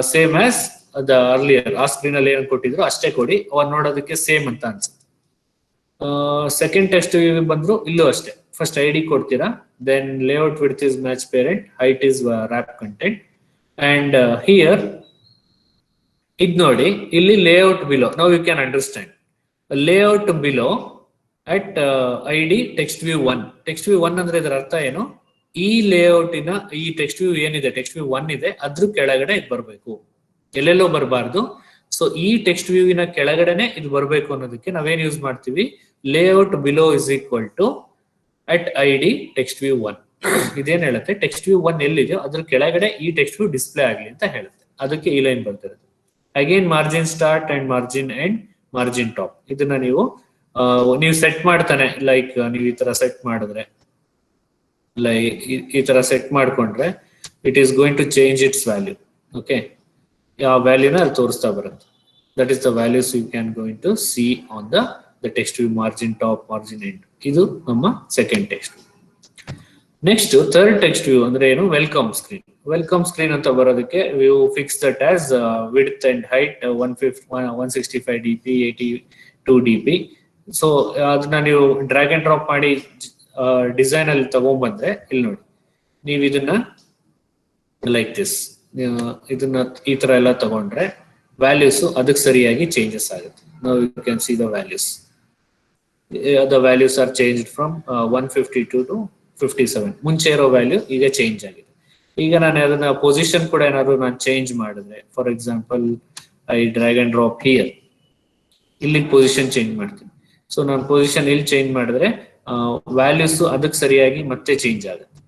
same as the earlier. ಆ ಸ್ಕ್ರೀನ್ ಅಲ್ಲಿ ಏನ್ ಕೊಟ್ಟಿದ್ರು ಅಷ್ಟೇ ಕೊಡಿ, ಅವನ್ ನೋಡೋದಕ್ಕೆ ಸೇಮ್ ಅಂತ ಅನ್ಸುತ್ತೆ. ಸೆಕೆಂಡ್ ಟೆಕ್ಸ್ಟ್ ವ್ಯೂ ಬಂದ್ರು ಇಲ್ಲೂ ಅಷ್ಟೇ, ಫಸ್ಟ್ ID ಕೊಡ್ತೀರಾ, then layout width is match parent, height is wrap content, and here id nodi illi layout below. Now you can understand layout below at ID text view 1. text view 1 ಅಂದ್ರೆ ಇದರ ಅರ್ಥ ಏನು, ಈ layout ಇನ ಈ text view ಏನಿದೆ, text view 1 ಇದೆ, ಅದ್ರ ಕೆಳಗಡೆ ಇದು ಬರಬೇಕು, ಎಲ್ಲೆಲ್ಲೋ ಬರಬಾರ್ದು. ಸೊ ಈ ಟೆಕ್ಸ್ಟ್ ವ್ಯೂ ಇನ ಕೆಳಗಡೆನೆ ಇದು ಬರಬೇಕು ಅನ್ನೋದಕ್ಕೆ ನಾವೇನ್ ಯೂಸ್ ಮಾಡ್ತೀವಿ, layout below is equal to at ID text view 1. ಇದೇನ್ ಹೇಳುತ್ತೆ, ಟೆಕ್ಸ್ಟ್ ವ್ಯೂ 1 ಎಲ್ಲಿದೆಯೋ ಅದ್ರ ಕೆಳಗಡೆ ಈ ಟೆಕ್ಸ್ಟ್ ವ್ಯೂ ಡಿಸ್ಪ್ಲೇ ಆಗ್ಲಿ ಅಂತ ಹೇಳುತ್ತೆ. ಅದಕ್ಕೆ ಈ ಲೈನ್ ಬರ್ತಿರುತ್ತೆ. Again margin start and margin end, margin top. ಇದನ್ನ ನೀವು ಸೆಟ್ ಮಾಡ್ತಾನೆ, ಲೈಕ್ ನೀವು ಈ ತರ ಸೆಟ್ ಮಾಡಿದ್ರೆ, ಈ ತರ ಸೆಟ್ ಮಾಡ್ಕೊಂಡ್ರೆ it is going to change its value. Okay, ಆ ವ್ಯಾಲ್ಯೂನ ಅಲ್ಲಿ ತೋರಿಸ್ತಾ ಬರುತ್ತೆ. That is the values you can going to see on the text view, margin top, margin end. ಇದು ನಮ್ಮ second text view. Next third text view ಅಂದ್ರೆ ಏನು, welcome screen. Welcome screen ಅಂತ ಬರೋದಕ್ಕೆ you fix that as width and height 165 dp, 82 dp. So ಅದನ್ನ ನೀವು drag and drop ಮಾಡಿ design ಅಲ್ಲಿ ತಗೊಂಡ್ಬಂದ್ರೆ, ಇಲ್ಲಿ ನೋಡಿ ನೀವು ಇದನ್ನ ಲೈಕ್ ದಿಸ್, ಇದನ್ನ ಈ ತರ ಎಲ್ಲ ತಗೊಂಡ್ರೆ ವ್ಯಾಲ್ಯೂಸ್ ಅದಕ್ಕೆ ಸರಿಯಾಗಿ ಚೇಂಜಸ್ ಆಗುತ್ತೆ. ನಾವು you can see the values. The values are changed from 152 to 57. ಮುಂಚೆ ಇರೋ ವ್ಯಾಲ್ಯೂ ಈಗ ಚೇಂಜ್ ಆಗಿದೆ. ಈಗ ನಾನು ಅದನ್ನ ಪೊಸಿಷನ್ ಕೂಡ ಏನಾದ್ರು ನಾನು ಚೇಂಜ್ ಮಾಡಿದ್ರೆ, for example I drag and drop here, ಇಲ್ಲಿ ಪೊಸಿಷನ್ ಚೇಂಜ್ ಮಾಡ್ತೀನಿ. ಸೊ ನಾನು ಪೊಸಿಷನ್ ಇಲ್ಲಿ ಚೇಂಜ್ ಮಾಡಿದ್ರೆ ವ್ಯಾಲ್ಯೂಸ್ ಅದಕ್ಕೆ ಸರಿಯಾಗಿ ಮತ್ತೆ ಚೇಂಜ್ ಆಗುತ್ತೆ.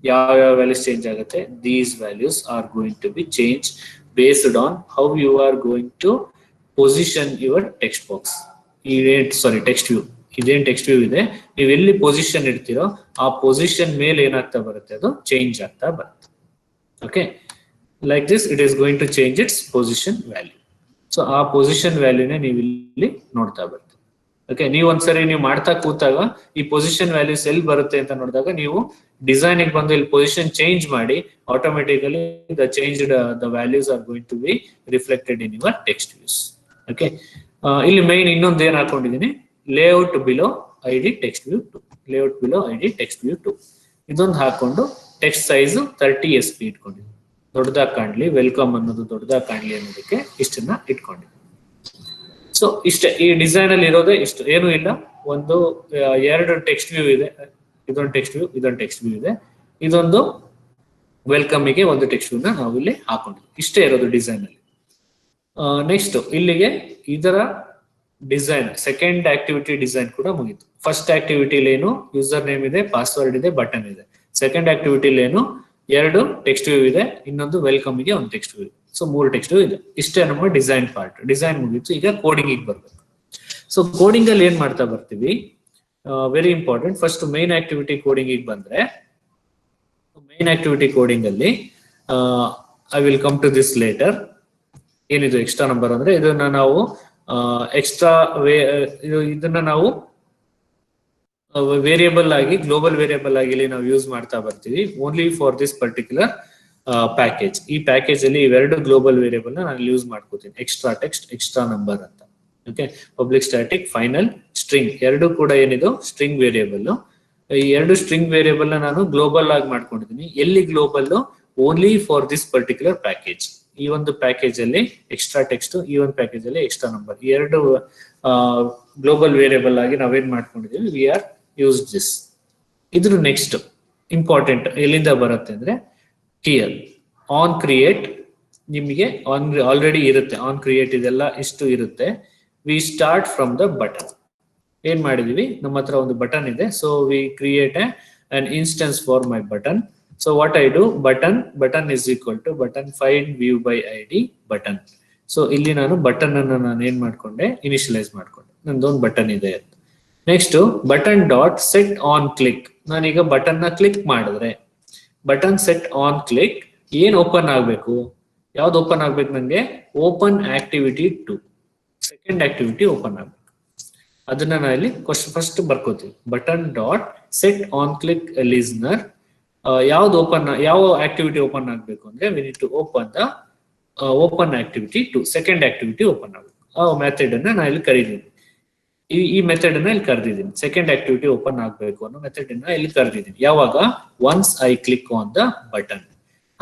ಯಾವ ವ್ಯಾಲ್ಯೂಸ್ ಚೇಂಜ್ ಆಗುತ್ತೆ, these values are going to be change based on how you are going to position your text box. Text view, ಇದೇನ್ ಟೆಕ್ಸ್ಟ್ ವ್ಯೂ ಇದೆ, ನೀವು ಎಲ್ಲಿ ಪೊಸಿಷನ್ ಇಡ್ತೀರೋ ಆ ಪೊಸಿಷನ್ ಮೇಲೆ ಏನಾಗ್ತಾ ಬರುತ್ತೆ, ಅದು ಚೇಂಜ್ ಆಗ್ತಾ ಬರುತ್ತೆ. Okay, like this it is going to change its position value. So ಆ ಪೊಸಿಷನ್ ವ್ಯಾಲ್ಯೂನೇ ನೀವು ಇಲ್ಲಿ ನೋಡ್ತಾ ಬರ್ತೀವಿ. ಓಕೆ, ನೀವು ಒಂದ್ಸರಿ ನೀವು ಮಾಡ್ತಾ ಕೂತಾಗ ಈ ಪೊಸಿಷನ್ ವ್ಯಾಲ್ಯೂಸ್ ಎಲ್ಲಿ ಬರುತ್ತೆ ಅಂತ ನೋಡಿದಾಗ ನೀವು ಡಿಸೈನ್ ಬಂದು ಇಲ್ಲಿ ಪೊಸಿಷನ್ ಚೇಂಜ್ ಮಾಡಿ, automatically the values are going to be reflected in your text views. Okay, ಇಲ್ಲಿ ಮೈನ್ ಇನ್ನೊಂದು ಏನ್ ಹಾಕೊಂಡಿದೀನಿ, layout below ID text view 2, layout below ID text view 2. ಇದೊಂದು ಹಾಕೊಂಡು ಟೆಕ್ಸ್ಟ್ ಸೈಜ್ 30 SP ಇಟ್ಕೊಂಡಿದ್ದೀನಿ, ದೊಡ್ಡದಾಗಿ ಕಾಣ್ಲಿ, ವೆಲ್ಕಮ್ ಅನ್ನೋದು ದೊಡ್ಡದಾಗಿ ಕಾಣ್ಲಿ ಅನ್ನೋದಕ್ಕೆ ಇಷ್ಟನ್ನ ಇಟ್ಕೊಂಡಿದ್ದೀನಿ. ಸೊ ಇಷ್ಟೇ, ಈ ಡಿಸೈನ್ ಅಲ್ಲಿ ಇರೋದೇ ಇಷ್ಟು, ಏನು ಇಲ್ಲ. ಒಂದು ಎರಡು ಟೆಕ್ಸ್ಟ್ ವ್ಯೂ ಇದೆ, ಇದೊಂದು ಟೆಕ್ಸ್ಟ್ ವ್ಯೂ, ಇದೊಂದು ಟೆಕ್ಸ್ಟ್ ವ್ಯೂ ಇದೆ, ಇದೊಂದು ವೆಲ್ಕಮ್ಗೆ ಒಂದು ಟೆಕ್ಸ್ಟ್ ವ್ಯೂನ ನಾವು ಇಲ್ಲಿ ಹಾಕೊಂಡಿದ್ವಿ. ಇಷ್ಟೇ ಇರೋದು ಡಿಸೈನ್ ಅಲ್ಲಿ. ನೆಕ್ಸ್ಟ್ ಇಲ್ಲಿಗೆ ಇದರ ಡಿಸೈನ್, ಸೆಕೆಂಡ್ ಆಕ್ಟಿವಿಟಿ ಡಿಸೈನ್ ಕೂಡ ಮುಗೀತು. ಫಸ್ಟ್ ಆಕ್ಟಿವಿಟಿಲಿ ಏನು, ಯೂಸರ್ ನೇಮ್ ಇದೆ, ಪಾಸ್ವರ್ಡ್ ಇದೆ, ಬಟನ್ ಇದೆ. ಸೆಕೆಂಡ್ ಆಕ್ಟಿವಿಟಿಲಿ ಏನು, ಎರಡು ಟೆಕ್ಸ್ಟ್ ವ್ಯೂ ಇದೆ, ಇನ್ನೊಂದು ವೆಲ್ಕಮ್ಗೆ ಒಂದು text view. So 3 text view ಇದೆ. ಇಷ್ಟೇ ನಮ್ಮ ಡಿಸೈನ್ ಪಾರ್ಟ್. ಡಿಸೈನ್ ಮುಗೀತು, ಈಗ ಕೋಡಿಂಗ್ ಬರ್ಬೇಕು. ಸೊ ಕೋಡಿಂಗ್ ಅಲ್ಲಿ ಏನ್ ಮಾಡ್ತಾ ಬರ್ತೀವಿ, very important. First main activity coding ಬಂದ್ರೆ, ಮೈನ್ ಆಕ್ಟಿವಿಟಿ ಕೋಡಿಂಗ್ ಅಲ್ಲಿ I will come to this later. ಏನಿದು ಎಕ್ಸ್ಟ್ರಾ ನಂಬರ್ ಅಂದ್ರೆ, ಇದನ್ನ ನಾವು ಇದನ್ನ ನಾವು ವೇರಿಯಬಲ್ ಆಗಿ, ಗ್ಲೋಬಲ್ ವೇರಿಯಬಲ್ ಆಗಿ ಇಲ್ಲಿ ನಾವು ಯೂಸ್ ಮಾಡ್ತಾ ಬರ್ತೀವಿ, only for this particular package. ಈ ಪ್ಯಾಕೇಜ್ ಅಲ್ಲಿ ಇವೆರಡು ಗ್ಲೋಬಲ್ ವೇರಿಯಬಲ್ ನಾನು ಯೂಸ್ ಮಾಡ್ಕೋತೀನಿ, ಎಕ್ಸ್ಟ್ರಾ ಟೆಕ್ಸ್ಟ್, ಎಕ್ಸ್ಟ್ರಾ ನಂಬರ್ ಅಂತ. Okay, public static, final, string ಎರಡು ಕೂಡ ಏನಿದು ಸ್ಟ್ರಿಂಗ್ ವೇರಿಯಬಲ್. ಈ ಎರಡು ಸ್ಟ್ರಿಂಗ್ ವೇರಿಯಬಲ್ ನಾನು ಗ್ಲೋಬಲ್ ಆಗಿ ಮಾಡ್ಕೊಂಡಿದ್ದೀನಿ. ಎಲ್ಲಿ global, only for this particular package. ಈ ಒಂದು ಪ್ಯಾಕೇಜ್ ಅಲ್ಲಿ ಎಕ್ಸ್ಟ್ರಾ ಟೆಕ್ಸ್ಟ್, ಈ ಒಂದು ಪ್ಯಾಕೇಜ್ ಅಲ್ಲಿ ಎಕ್ಸ್ಟ್ರಾ ನಂಬರ್, ಈ ಎರಡು ಗ್ಲೋಬಲ್ ವೇರಿಯಬಲ್ ಆಗಿ ನಾವೇನ್ ಮಾಡ್ಕೊಂಡಿದೀವಿ, ವಿ ಆರ್ ಯೂಸ್ ದಿಸ್. ಇದ್ರ ನೆಕ್ಸ್ಟ್ ಇಂಪಾರ್ಟೆಂಟ್ ಎಲ್ಲಿಂದ ಬರುತ್ತೆ ಅಂದ್ರೆ ಹಿಯರ್ ಆನ್ ಕ್ರಿಯೇಟ್. ನಿಮಗೆ ಆಲ್ರೆಡಿ ಇರುತ್ತೆ ಆನ್ ಕ್ರಿಯೇಟ್, ಇದೆಲ್ಲ ಇಷ್ಟು ಇರುತ್ತೆ. We start from the button. ಏನ್ ಮಾಡಿದೀವಿ, ನಮ್ಮ ಹತ್ರ ಒಂದು ಬಟನ್ ಇದೆ. So we create an instance for my button. So what I do, button is equal to button find view by id button. So ಇಲ್ಲಿ ನಾನು ಬಟನ್ ಅನ್ನು ನಾನು ಏನ್ ಮಾಡ್ಕೊಂಡೆ, ಇನಿಷಿಯಲೈಸ್ ಮಾಡ್ಕೊಂಡೆ, ನಂದೊಂದು ಬಟನ್ ಇದೆ ಅಂತ. Next button dot set on click. ನಾನೀಗ ಬಟನ್ ನ ಕ್ಲಿಕ್ ಮಾಡಿದ್ರೆ ಬಟನ್ ಸೆಟ್ ಆನ್ ಕ್ಲಿಕ್ ಏನ್ ಓಪನ್ ಆಗ್ಬೇಕು, ಯಾವ್ದು ಓಪನ್ ಆಗ್ಬೇಕು ನಂಗೆ, open activity 2, second activity open ಆಗ್ಬೇಕು. ಅದನ್ನ ನಾ ಇಲ್ಲಿ ಫಸ್ಟ್ ಬರ್ಕೋತೀವಿ. Button dot set on click listener, ಯಾವ್ದು ಯಾವ ಆಕ್ಟಿವಿಟಿ ಓಪನ್ ಆಗ್ಬೇಕು ಅಂದ್ರೆ we need to open the open activity 2, second activity open ಆಗ್ಬೇಕು. ಆ ಮೆಥಡ್ ಅನ್ನ ನಾ ಇಲ್ಲಿ ಕರೀತೀನಿ. ಈ ಮೆಥಡ್ ಅನ್ನ ಇಲ್ಲಿ ಕರೆದಿದ್ದೀನಿ. ಸೆಕೆಂಡ್ ಆಕ್ಟಿವಿಟಿ ಓಪನ್ ಆಗ್ಬೇಕು ಅನ್ನೋ ಮೆಥಡ್ ಅನ್ನ ಇಲ್ಲಿ ಕರೆದಿದ್ದೀನಿ. ಯಾವಾಗ, once I click on the button.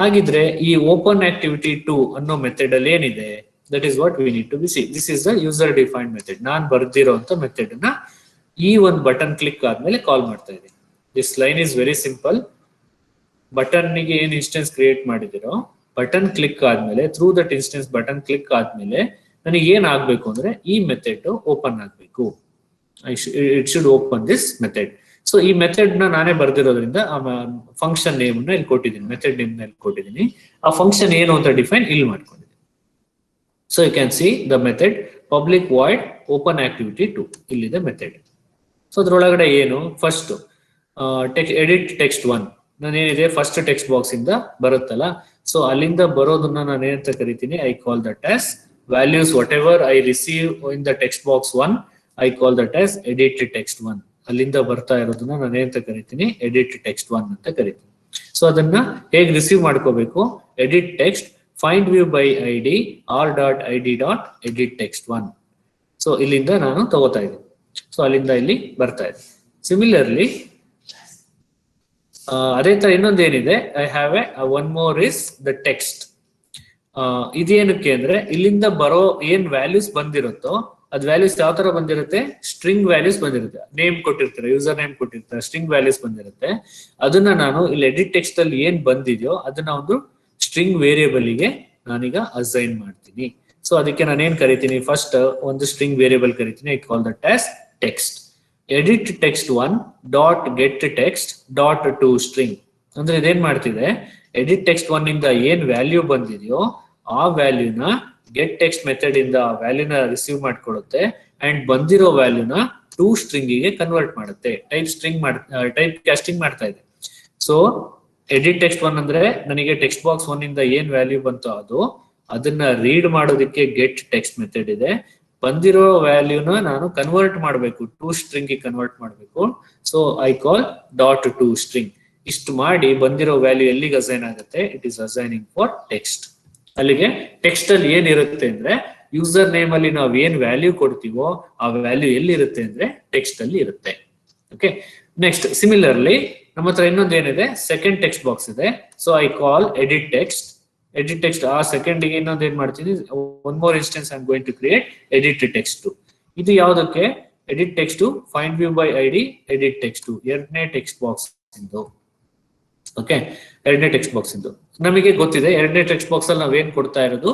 ಹಾಗಿದ್ರೆ ಈ ಓಪನ್ ಆಕ್ಟಿವಿಟಿ 2 ಅನ್ನೋ ಮೆಥಡ್ ಅಲ್ಲಿ ಏನಿದೆ, that is what we need to be see. This is the user defined method. ನಾನು ಬರ್ದಿರೋಂತ ಮೆಥಡ್ ನ ಈ ಒಂದು ಬಟನ್ ಕ್ಲಿಕ್ ಆದ್ಮೇಲೆ ಕಾಲ್ ಮಾಡ್ತಾ ಇದ್ದೀನಿ. This line is very simple. Button ಗೆ ಏನ್ ಇನ್ಸ್ಟೆನ್ಸ್ ಕ್ರಿಯೇಟ್ ಮಾಡಿದಿರೋ, ಬಟನ್ ಕ್ಲಿಕ್ ಆದ್ಮೇಲೆ through that instance button click ಆದ್ಮೇಲೆ ನನಗೆ ಏನ್ ಆಗ್ಬೇಕು ಅಂದ್ರೆ ಈ ಮೆಥಡ್ ಓಪನ್ ಆಗ್ಬೇಕು. It should open this method. So ಈ ಮೆಥಡ್ ನ ನಾನೇ ಬರ್ದಿರೋದ್ರಿಂದ ಫಂಕ್ಷನ್ ನೇಮ್ ನ ಇಲ್ಲಿ ಕೊಟ್ಟಿದ್ದೀನಿ, ಮೆಥಡ್ ನೇಮ್ ನ ಇಲ್ಲಿ ಕೊಟ್ಟಿದ್ದೀನಿ. ಆ ಫಂಕ್ಷನ್ ಏನು ಅಂತ ಡಿಫೈನ್ ಇಲ್ಲಿ ಮಾಡ್ಕೊಂಡಿದ್ದೀನಿ. So you can see the method public void open activity 2. ಇಲ್ಲಿದೆ ಮೆಥಡ್. ಸೊ ಅದ್ರೊಳಗಡೆ ಏನು, ಫಸ್ಟ್ ಎಡಿಟ್ ಟೆಕ್ಸ್ಟ್ 1 ನಾನೇನಿದೆ ಫಸ್ಟ್ ಟೆಕ್ಸ್ಟ್ ಬಾಕ್ಸ್ ಇಂದ ಬರುತ್ತಲ್ಲ. ಸೊ ಅಲ್ಲಿಂದ ಬರೋದನ್ನ ನಾನು ಏನಂತ ಕರಿತೀನಿ, I call that as values whatever I receive in the text box 1, I call that as edit text 1. ಅಲ್ಲಿಂದ ಬರ್ತಾ ಇರೋದನ್ನ ನಾನು ಏನಂತ ಕರಿತೀನಿ, ಎಡಿಟ್ ಟೆಕ್ಸ್ಟ್ 1 ಅಂತ ಕರಿತೀನಿ. ಸೊ ಅದನ್ನ ಹೇಗೆ ರಿಸೀವ್ ಮಾಡ್ಕೋಬೇಕು, edit text find view by id r.id.edit text 1. So ಇಲ್ಲಿಂದ ನಾನು ತಗೋತಾ ಇದ್ದೀನಿ. ಸೊ ಅಲ್ಲಿಂದ ಇಲ್ಲಿ ಬರ್ತಾ ಇದೆ. ಸಿಮಿಲರ್ಲಿ ಅದೇ ತರ ಇನ್ನೊಂದೇನಿದೆ, I have one more is the text. ಇದೇನಕ್ಕೆ ಅಂದ್ರೆ ಇಲ್ಲಿಂದ ಬರೋ ಏನ್ ವ್ಯಾಲ್ಯೂಸ್ ಬಂದಿರುತ್ತೋ ಅದ್ ವ್ಯಾಲ್ಯೂಸ್ ಯಾವ ತರ ಬಂದಿರುತ್ತೆ, ಸ್ಟ್ರಿಂಗ್ ವ್ಯಾಲ್ಯೂಸ್ ಬಂದಿರುತ್ತೆ. ನೇಮ್ ಕೊಟ್ಟಿರ್ತಾರೆ, ಯೂಸರ್ ನೇಮ್ ಕೊಟ್ಟಿರ್ತಾರೆ, ಸ್ಟ್ರಿಂಗ್ ವ್ಯಾಲ್ಯೂಸ್ ಬಂದಿರುತ್ತೆ. ಅದನ್ನ ನಾನು ಇಲ್ಲಿ ಎಡಿಟ್ ಟೆಕ್ಸ್ಟ್ ಅಲ್ಲಿ ಏನ್ ಬಂದಿದೆಯೋ ಅದನ್ನ ಒಂದು ಸ್ಟ್ರಿಂಗ್ ವೇರಿಯಬಲ್ ಗೆ ನಾನೀಗ ಅಸೈನ್ ಮಾಡ್ತೀನಿ. ಸೊ ಅದಕ್ಕೆ ನಾನು ಏನ್ ಕರಿತೀನಿ, ಫಸ್ಟ್ ಒಂದು ಸ್ಟ್ರಿಂಗ್ ವೇರಿಯಬಲ್ ಕರಿತೀನಿ, I call that as text. Edit text 1 dot get text dot to string. ಅಂದ್ರೆ ಇದೇನ್ ಮಾಡ್ತಿದೆ, ಎಡಿಟ್ ಟೆಕ್ಸ್ಟ್ 1 ಇಂದ ಏನ್ ವ್ಯಾಲ್ಯೂ ಬಂದಿದೆಯೋ ಆ ವ್ಯಾಲ್ಯೂನ ಗೆಟ್ ಟೆಕ್ಸ್ಟ್ ಮೆಥಡ್ ಇಂದ ಆ ವ್ಯಾಲ್ಯೂನ ರಿಸೀವ್ ಮಾಡ್ಕೊಳ್ಳುತ್ತೆ ಅಂಡ್ ಬಂದಿರೋ ವ್ಯಾಲ್ಯೂನ ಟು ಸ್ಟ್ರಿಂಗ್ ಗೆ ಕನ್ವರ್ಟ್ ಮಾಡುತ್ತೆ. ಟೈಪ್ ಕಾಸ್ಟಿಂಗ್ ಮಾಡ್ತಾ ಇದೆ. ಸೊ ಎಡಿಟ್ ಟೆಕ್ಸ್ಟ್ 1 ಅಂದ್ರೆ ನನಗೆ ಟೆಕ್ಸ್ಟ್ ಬಾಕ್ಸ್ 1 ಇಂದ ಏನ್ ವ್ಯಾಲ್ಯೂ ಬಂತು ಅದನ್ನ ರೀಡ್ ಮಾಡೋದಕ್ಕೆ ಗೆಟ್ ಟೆಕ್ಸ್ಟ್ ಮೆಥಡ್ ಇದೆ. ಬಂದಿರೋ ವ್ಯಾಲ್ಯೂನ ನಾನು ಕನ್ವರ್ಟ್ ಮಾಡಬೇಕು, ಟು ಸ್ಟ್ರಿಂಗ್ ಗೆ ಕನ್ವರ್ಟ್ ಮಾಡಬೇಕು. So I call dot to string. ಇಷ್ಟು ಮಾಡಿ ಬಂದಿರೋ ವ್ಯಾಲ್ಯೂ ಎಲ್ಲಿಗೆ ಅಸೈನ್ ಆಗುತ್ತೆ, it is assigning for text. ಅಲ್ಲಿಗೆ ಟೆಕ್ಸ್ಟ್ ಅಲ್ಲಿ ಏನಿರುತ್ತೆ ಅಂದ್ರೆ ಯೂಸರ್ ನೇಮ್ ಅಲ್ಲಿ ನಾವು ಏನ್ ವ್ಯಾಲ್ಯೂ ಕೊಡ್ತೀವೋ ಆ ವ್ಯಾಲ್ಯೂ ಎಲ್ಲಿರುತ್ತೆ ಅಂದ್ರೆ ಟೆಕ್ಸ್ಟ್ ಅಲ್ಲಿ ಇರುತ್ತೆ. ಓಕೆ, ನೆಕ್ಸ್ಟ್ ಸಿಮಿಲರ್ಲಿ ನಮ್ಮ ಹತ್ರ ಇನ್ನೊಂದೇನಿದೆ, ಸೆಕೆಂಡ್ ಟೆಕ್ಸ್ಟ್ ಬಾಕ್ಸ್ ಇದೆ. So I call edit text ಆ ಸೆಕೆಂಡ್ ಗೆ ಇನ್ನೊಂದು ಏನ್ ಮಾಡ್ತೀನಿ, one more instance I am going to create edit text 2. ಇದು ಯಾವ್ದಕ್ಕೆ, edit text 2 find view by ID edit text 2, ಎರಡನೇ ಟೆಕ್ಸ್ಟ್ ಬಾಕ್ಸ್ ಇಂದು. ಓಕೆ, ಎರಡನೇ ಟೆಕ್ಸ್ಟ್ ಬಾಕ್ಸ್ ಇಂದು ನಮಗೆ ಗೊತ್ತಿದೆ. ಎರಡನೇ ಟೆಕ್ಸ್ಟ್ ಬಾಕ್ಸ್ ಅಲ್ಲಿ ನಾವೇನ್ ಕೊಡ್ತಾ ಇರೋದು,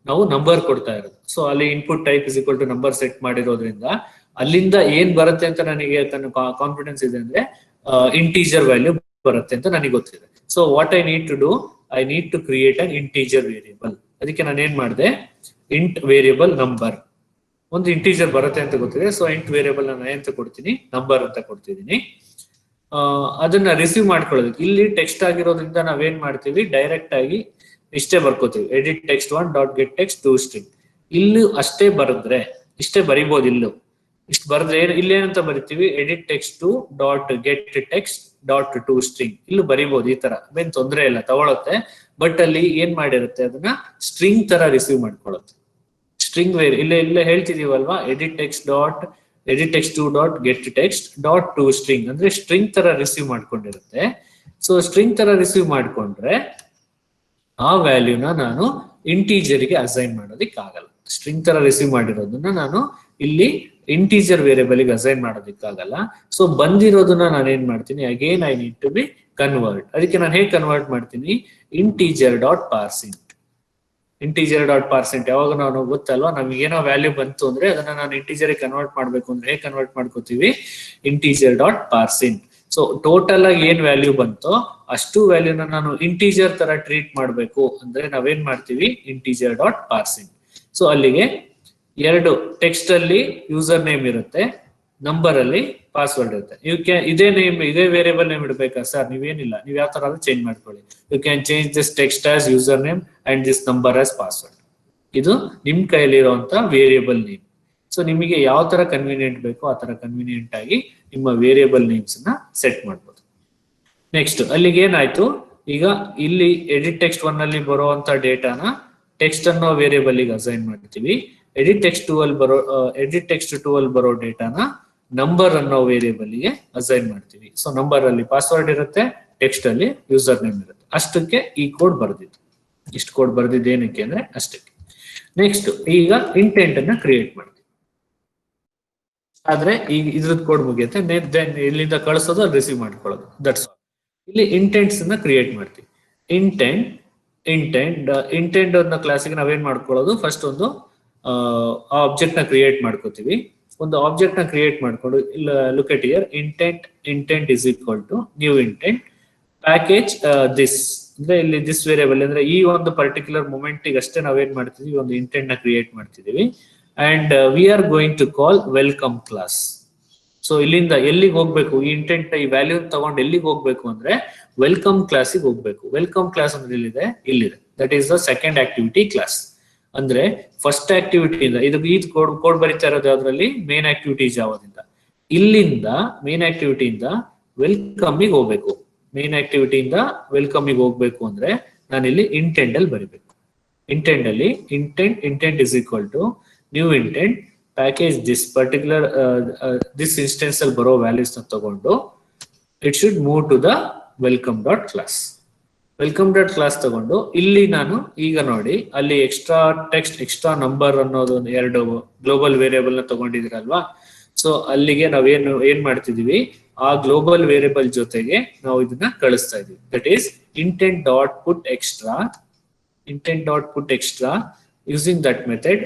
ನಾವು ನಂಬರ್ ಕೊಡ್ತಾ ಇರೋದು. ಸೊ ಅಲ್ಲಿ input type is equal to number set ಮಾಡಿರೋದ್ರಿಂದ ಅಲ್ಲಿಂದ ಏನ್ ಬರುತ್ತೆ ಅಂತ ನನಗೆ ಕಾನ್ಫಿಡೆನ್ಸ್ ಇದೆ ಅಂದ್ರೆ ಇಂಟೀಜರ್ ವ್ಯಾಲ್ಯೂ ಬರುತ್ತೆ ಅಂತ ನನಗೆ ಗೊತ್ತಿದೆ. So what I need to do, I need to create an integer variable. ಅದಕ್ಕೆ ನಾನು ಏನ್ ಮಾಡಿದೆ, ಇಂಟ್ ವೇರಿಯಬಲ್ ನಂಬರ್. ಒಂದು ಇಂಟೀಜರ್ ಬರುತ್ತೆ ಅಂತ ಗೊತ್ತಿದೆ. ಸೊ ಇಂಟ್ ವೇರಿಯಬಲ್ ನಾನು ಎಂತ ಕೊಡ್ತೀನಿ, ನಂಬರ್ ಅಂತ ಕೊಡ್ತಿದ್ದೀನಿ. ಅದನ್ನ ರಿಸೀವ್ ಮಾಡ್ಕೊಳ್ಳೋದಕ್ಕೆ ಇಲ್ಲಿ ಟೆಕ್ಸ್ಟ್ ಆಗಿರೋದ್ರಿಂದ ನಾವೇನ್ ಮಾಡ್ತೀವಿ, ಡೈರೆಕ್ಟ್ ಆಗಿ ಇಷ್ಟೇ ಬರ್ಕೋತೀವಿ, edit text 1 dot get text to string. ಇಲ್ಲೂ ಅಷ್ಟೇ ಬರೆದ್ರೆ ಇಷ್ಟೇ ಬರಿಬಹುದು. ಇಷ್ಟು ಬರೆದ್ರೆ ಇಲ್ಲೇನಂತ ಬರಿತೀವಿ, edit text 2 dot get text dot to string. ಇಲ್ಲೂ ಬರಿಬಹುದು. ಈ ತರ ಏನ್ ತೊಂದರೆ ಇಲ್ಲ, ತಗೊಳುತ್ತೆ. ಬಟ್ ಅಲ್ಲಿ ಏನ್ ಮಾಡಿರುತ್ತೆ, ಅದನ್ನ ಸ್ಟ್ರಿಂಗ್ ತರ ರಿಸೀವ್ ಮಾಡ್ಕೊಳ್ಳುತ್ತೆ. ಸ್ಟ್ರಿಂಗ್ ಇಲ್ಲೇ ಹೇಳ್ತಿದೀವಲ್ವಾ, edit text 2 dot get text dot to string ಅಂದ್ರೆ ಸ್ಟ್ರಿಂಗ್ ತರ ರಿಸೀವ್ ಮಾಡ್ಕೊಂಡಿರುತ್ತೆ. ಸೊ ಸ್ಟ್ರಿಂಗ್ ತರ ರಿಸೀವ್ ಮಾಡ್ಕೊಂಡ್ರೆ ಆ ವ್ಯಾಲ್ಯೂನ ನಾನು ಇಂಟೀಜರ್ ಗೆ ಅಸೈನ್ ಮಾಡೋದಿಕ್ ಆಗಲ್ಲ. ಸ್ಟ್ರಿಂಗ್ ತರ ರಿಸೀವ್ ಮಾಡಿರೋದನ್ನ ನಾನು ಇಲ್ಲಿ ಇಂಟೀಜರ್ ವೇರಿಯಬಲ್ ಗೆ ಅಸೈನ್ ಮಾಡೋದಿಕ್ಕಾಗಲ್ಲ. ಸೊ ಬಂದಿರೋದನ್ನ ನಾನು ಏನ್ ಮಾಡ್ತೀನಿ, again I need to be convert. ಅದಕ್ಕೆ ನಾನು ಹೇಗೆ ಕನ್ವರ್ಟ್ ಮಾಡ್ತೀನಿ, integer dot parse int. Integer dot parse int ಯಾವಾಗ ನಾವು ಗೊತ್ತಲ್ವಾ, ನಮ್ಗೆ ಏನೋ ವ್ಯಾಲ್ಯೂ ಬಂತು ಅಂದ್ರೆ ಅದನ್ನ ನಾನು ಇಂಟೀಜರ್ ಕನ್ವರ್ಟ್ ಮಾಡ್ಬೇಕು ಅಂದ್ರೆ ಹೇಗೆ ಕನ್ವರ್ಟ್ ಮಾಡ್ಕೋತೀವಿ, integer dot parseInt. So total ಆಗಿ ಏನ್ ವ್ಯಾಲ್ಯೂ ಬಂತೋ ಅಷ್ಟು ವ್ಯಾಲ್ಯೂನ ನಾನು ಇಂಟೀಜರ್ ತರ ಟ್ರೀಟ್ ಮಾಡ್ಬೇಕು ಅಂದ್ರೆ ನಾವೇನ್ ಮಾಡ್ತೀವಿ, ಇಂಟೀಜರ್ ಡಾಟ್ ಪಾರ್ಸಿಂಟ್. ಸೊ ಅಲ್ಲಿಗೆ ಎರಡು ಟೆಕ್ಸ್ಟ್ ಅಲ್ಲಿ ಯೂಸರ್ ನೇಮ್ ಇರುತ್ತೆ, ನಂಬರ್ ಅಲ್ಲಿ ಪಾಸ್ವರ್ಡ್ ಇರುತ್ತೆ. ಇದೇ ನೇಮ್ ಇದೇ ವೇರಿಯಬಲ್ ನೇಮ್ ಇಡಬೇಕಾ ಸರ್, ನೀವೇನಿಲ್ಲ, ನೀವು ಯಾವ ತರ ಚೇಂಜ್ ಮಾಡ್ಕೊಳ್ಳಿ. You can change this text as user name and this number as password. ಇದು ನಿಮ್ ಕೈಲಿರುವಂತ ವೇರಿಯಬಲ್ ನೇಮ್. ಸೊ ನಿಮಗೆ ಯಾವ ತರ ಕನ್ವೀನಿಯಂಟ್ ಬೇಕೋ ಆ ತರ ಕನ್ವೀನಿಯಂಟ್ ಆಗಿ ನಿಮ್ಮ ವೇರಿಯಬಲ್ ನೇಮ್ಸ್ ನ ಸೆಟ್ ಮಾಡ್ಬೋದು. ನೆಕ್ಸ್ಟ್ ಅಲ್ಲಿಗೆ ಏನಾಯ್ತು, ಈಗ ಇಲ್ಲಿ ಎಡಿಟ್ ಟೆಕ್ಸ್ಟ್ 1 ಅಲ್ಲಿ ಬರುವಂತ ಡೇಟಾನ ಟೆಕ್ಸ್ಟ್ ಅನ್ನೋ ವೇರಿಯಬಲ್ ಗೆ ಅಸೈನ್ ಮಾಡ್ತೀವಿ. ಎಡಿಟ್ ಟೆಕ್ಸ್ಟ್ 2 ಅಲ್ಲಿ ಬರೋ ಡೇಟಾನ ನಂಬರ್ ಅನ್ನೋ ವೇರಿಯಬಲ್ ಗೆ ಅಸೈನ್ ಮಾಡ್ತೀವಿ. ಸೊ ನಂಬರ್ ಅಲ್ಲಿ ಪಾಸ್ವರ್ಡ್ ಇರುತ್ತೆ, ಟೆಕ್ಸ್ಟ್ ಅಲ್ಲಿ ಯೂಸರ್ ನೇಮ್ ಇರುತ್ತೆ. ಅಷ್ಟಕ್ಕೆ ಈ ಕೋಡ್ ಬರ್ದಿದ್ದು. ಇಷ್ಟು ಕೋಡ್ ಬರ್ದಿದ್ದು ಏನಕ್ಕೆ ಅಂದ್ರೆ ಅಷ್ಟಕ್ಕೆ. ನೆಕ್ಸ್ಟ್ ಈಗ ಇಂಟೆಂಟ್ ಅನ್ನ ಕ್ರಿಯೇಟ್ ಮಾಡ್ತೀವಿ. ಆದ್ರೆ ಈಗ ಇದ್ರದ್ದು ಕೋಡ್ ಮುಗಿಯುತ್ತೆ, ದೆನ್ ಇಲ್ಲಿಂದ ಕಳಿಸೋದು ಅಲ್ಲಿ ರಿಸೀವ್ ಮಾಡ್ಕೊಳ್ಳೋದು, ದಟ್ಸ್ ಆಲ್. ಇಲ್ಲಿ ಇಂಟೆಂಟ್ಸ್ ಅನ್ನ ಕ್ರಿಯೇಟ್ ಮಾಡ್ತೀವಿ. ಇಂಟೆಂಟ್ ಅನ್ನೋ ಕ್ಲಾಸಿಗೆ ನಾವೇನ್ ಮಾಡ್ಕೊಳ್ಳೋದು, ಫಸ್ಟ್ ಒಂದು ಆಬ್ಜೆಕ್ಟ್ ನ ಕ್ರಿಯೇಟ್ ಮಾಡ್ಕೋತೀವಿ. ಒಂದು ಆಬ್ಜೆಕ್ಟ್ ನ ಕ್ರಿಯೇಟ್ ಮಾಡ್ಕೊಂಡು look at here, intent is equal to new intent package this. ಅಂದ್ರೆ ಇಲ್ಲಿ ದಿಸ್ ವೇರಿಯಬಲ್ ಅಂದ್ರೆ ಈ ಒಂದು ಪರ್ಟಿಕ್ಯುಲರ್ ಮೂಮೆಂಟ್ ಗೆ ಅಷ್ಟೇ ನಾವೇನ್ ಮಾಡ್ತಿದೀವಿ, ಒಂದು ಇಂಟೆಂಟ್ ನ ಕ್ರಿಯೇಟ್ ಮಾಡ್ತಿದೀವಿ. And we are going to call welcome class. So ಇಲ್ಲಿಂದ ಎಲ್ಲಿಗೆ ಹೋಗ್ಬೇಕು, ಈ ಇಂಟೆಂಟ್ ಈ ವ್ಯಾಲ್ಯೂ ತಗೊಂಡು ಎಲ್ಲಿಗೆ ಹೋಗ್ಬೇಕು ಅಂದ್ರೆ ವೆಲ್ಕಮ್ ಕ್ಲಾಸಿಗೆ ಹೋಗ್ಬೇಕು. ವೆಲ್ಕಮ್ ಕ್ಲಾಸ್ ಅಂದ್ರೆ ಇಲ್ಲಿದೆ, that is the second activity class. ಅಂದ್ರೆ ಫಸ್ಟ್ ಆಕ್ಟಿವಿಟಿಯಿಂದ ಇದು ಕೋಡ್ ಬರೀತಾ ಇರೋದು ಯಾವ್ದ್ರಲ್ಲಿ, ಮೇನ್ ಆಕ್ಟಿವಿಟಿ ಜಾವಾದಿಂದ. ಇಲ್ಲಿಂದ ಮೇನ್ ಆಕ್ಟಿವಿಟಿಯಿಂದ ವೆಲ್ಕಮ್ ಗೆ ಹೋಗ್ಬೇಕು. ಮೇನ್ ಆಕ್ಟಿವಿಟಿಯಿಂದ ವೆಲ್ಕಮ್ ಗೆ ಹೋಗ್ಬೇಕು ಅಂದ್ರೆ ನಾನು ಇಲ್ಲಿ ಇಂಟೆಂಟ್ ಅಲ್ಲಿ ಬರಿಬೇಕು. Intent is equal to new intent package this particular this instance ಅಲ್ಲಿ ಬರೋ ವ್ಯಾಲ್ಯೂಸ್ ನ ತಗೊಂಡು it should move to the welcome dot class. Welcome dot class ತಗೊಂಡು ಇಲ್ಲಿ ನಾನು ಈಗ ನೋಡಿ ಅಲ್ಲಿ ಎಕ್ಸ್ಟ್ರಾ ಟೆಕ್ಸ್ಟ್ ಎಕ್ಸ್ಟ್ರಾ ನಂಬರ್ ಅನ್ನೋದು ಎರಡು ಗ್ಲೋಬಲ್ ವೇರಿಯಬಲ್ ನ ತಗೊಂಡಿದಿರಲ್ವಾ. ಸೊ ಅಲ್ಲಿಗೆ ನಾವೇನು ಏನ್ ಮಾಡ್ತಿದೀವಿ, ಆ ಗ್ಲೋಬಲ್ ವೇರಿಯಬಲ್ ಜೊತೆಗೆ ನಾವು ಇದನ್ನ ಕಳಿಸ್ತಾ ಇದೀವಿ. That is intent dot put extra. Using that method,